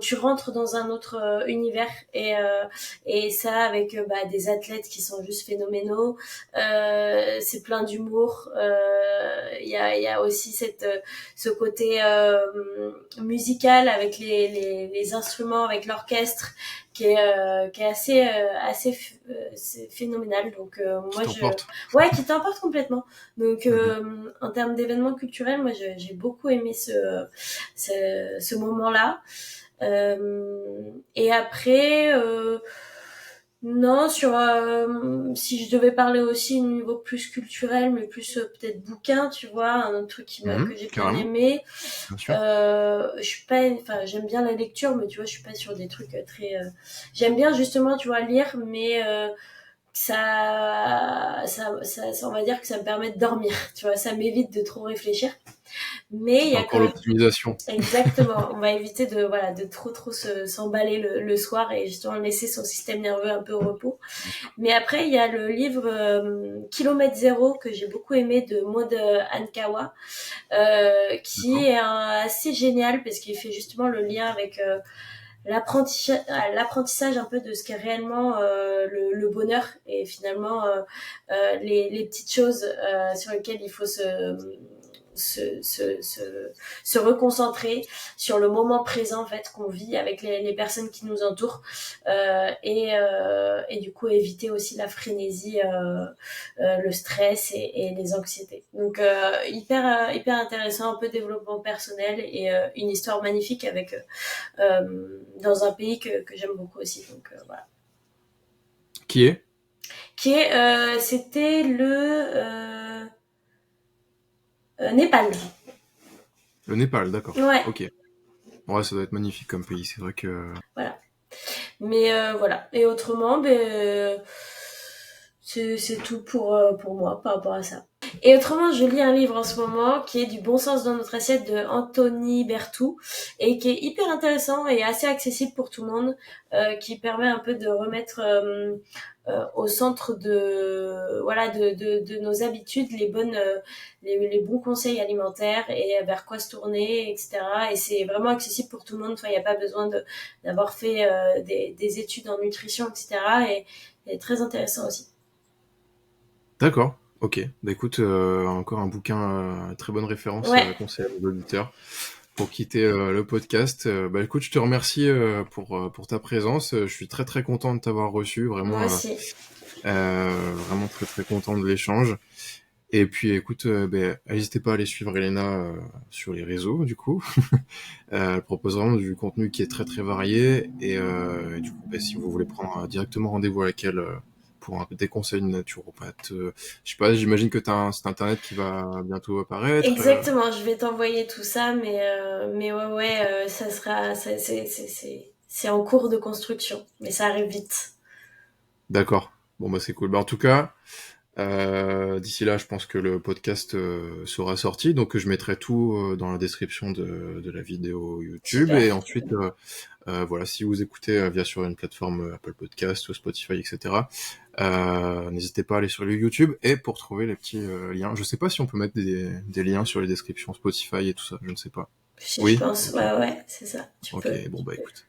Speaker 2: tu rentres dans un autre univers et ça avec des athlètes qui sont juste phénoménaux. C'est plein d'humour. Il y a aussi ce côté musical avec les instruments, avec l'orchestre qui est c'est phénoménal. Donc
Speaker 1: Qui
Speaker 2: moi
Speaker 1: t'emporte?
Speaker 2: ouais, qui t'emporte complètement. Donc
Speaker 1: Mhm.
Speaker 2: en termes d'événements culturels, moi j'ai beaucoup aimé ce moment-là. Et après, non, si je devais parler aussi au niveau plus culturel, mais plus peut-être bouquin, tu vois, un autre truc que j'ai bien
Speaker 1: Carrément,
Speaker 2: aimé.
Speaker 1: bien sûr.
Speaker 2: Je suis pas, enfin, j'aime bien la lecture, mais tu vois, je suis pas sur des trucs très. J'aime bien justement, tu vois, lire, mais on va dire que ça me permet de dormir, tu vois, ça m'évite de trop réfléchir. Mais il y a
Speaker 1: Encore
Speaker 2: quand même
Speaker 1: l'optimisation.
Speaker 2: exactement, on va éviter de trop s'emballer le soir et justement laisser son système nerveux un peu au repos. Mais après il y a le livre Kilomètre Zéro que j'ai beaucoup aimé de Maud Ankawa, qui
Speaker 1: D'accord.
Speaker 2: est assez génial parce qu'il fait justement le lien avec l'apprentissage un peu de ce qu'est réellement le bonheur et finalement les petites choses sur lesquelles il faut se, se, se, se reconcentrer sur le moment présent en fait qu'on vit avec les personnes qui nous entourent et du coup éviter aussi la frénésie, le stress et les anxiétés. Donc hyper intéressant, un peu développement personnel et une histoire magnifique avec dans un pays que j'aime beaucoup aussi. Donc voilà.
Speaker 1: Qui est?
Speaker 2: C'était le Népal.
Speaker 1: Le Népal, d'accord.
Speaker 2: Ouais,
Speaker 1: Ok. Ouais, ça doit être magnifique comme pays. C'est vrai que...
Speaker 2: voilà. Mais voilà. Et autrement, c'est tout pour moi par rapport à ça. Et autrement, je lis un livre en ce moment qui est Du bon sens dans notre assiette de Anthony Berthoud et qui est hyper intéressant et assez accessible pour tout le monde, qui permet un peu de remettre au centre de nos habitudes les bons conseils alimentaires et vers quoi se tourner, etc. Et c'est vraiment accessible pour tout le monde. Enfin, il n'y a pas besoin d'avoir fait des études en nutrition, etc. Et très intéressant aussi.
Speaker 1: D'accord. Ok. Bah écoute, encore un bouquin, très bonne référence
Speaker 2: Ouais,
Speaker 1: conseil à nos auditeurs pour quitter le podcast. Bah écoute, je te remercie pour ta présence. Je suis très très content de t'avoir reçu.
Speaker 2: moi
Speaker 1: Vraiment,
Speaker 2: aussi.
Speaker 1: vraiment très très content de l'échange. Et puis écoute, n'hésitez pas à aller suivre Elena sur les réseaux du coup. Elle propose vraiment du contenu qui est très très varié et du coup, si vous voulez prendre directement rendez-vous avec elle pour des conseils de naturopathe, je sais pas, j'imagine que tu as un site internet qui va bientôt apparaître.
Speaker 2: Exactement, je vais t'envoyer tout ça, mais ça sera, c'est en cours de construction, mais ça arrive vite.
Speaker 1: D'accord. Bon bah c'est cool. Bah en tout cas, d'ici là, je pense que le podcast sera sorti, donc je mettrai tout dans la description de la vidéo YouTube.
Speaker 2: Super.
Speaker 1: Et ensuite, voilà, si vous écoutez via sur une plateforme Apple Podcast ou Spotify, etc., n'hésitez pas à aller sur le YouTube et pour trouver les petits liens. Je sais pas si on peut mettre des liens sur les descriptions Spotify et tout ça, je ne sais pas.
Speaker 2: Je
Speaker 1: Oui?
Speaker 2: pense,
Speaker 1: Ok.
Speaker 2: ouais, c'est ça. Tu
Speaker 1: Ok,
Speaker 2: peux.
Speaker 1: bon bah écoute.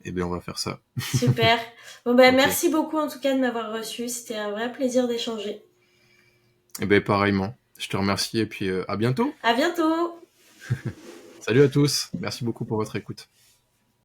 Speaker 1: Eh bien on va faire ça.
Speaker 2: Super. Bon ben
Speaker 1: Ok.
Speaker 2: merci beaucoup en tout cas de m'avoir reçu. C'était un vrai plaisir d'échanger.
Speaker 1: Eh ben pareillement. Je te remercie et puis à bientôt.
Speaker 2: À bientôt.
Speaker 1: Salut à tous. Merci beaucoup pour votre écoute.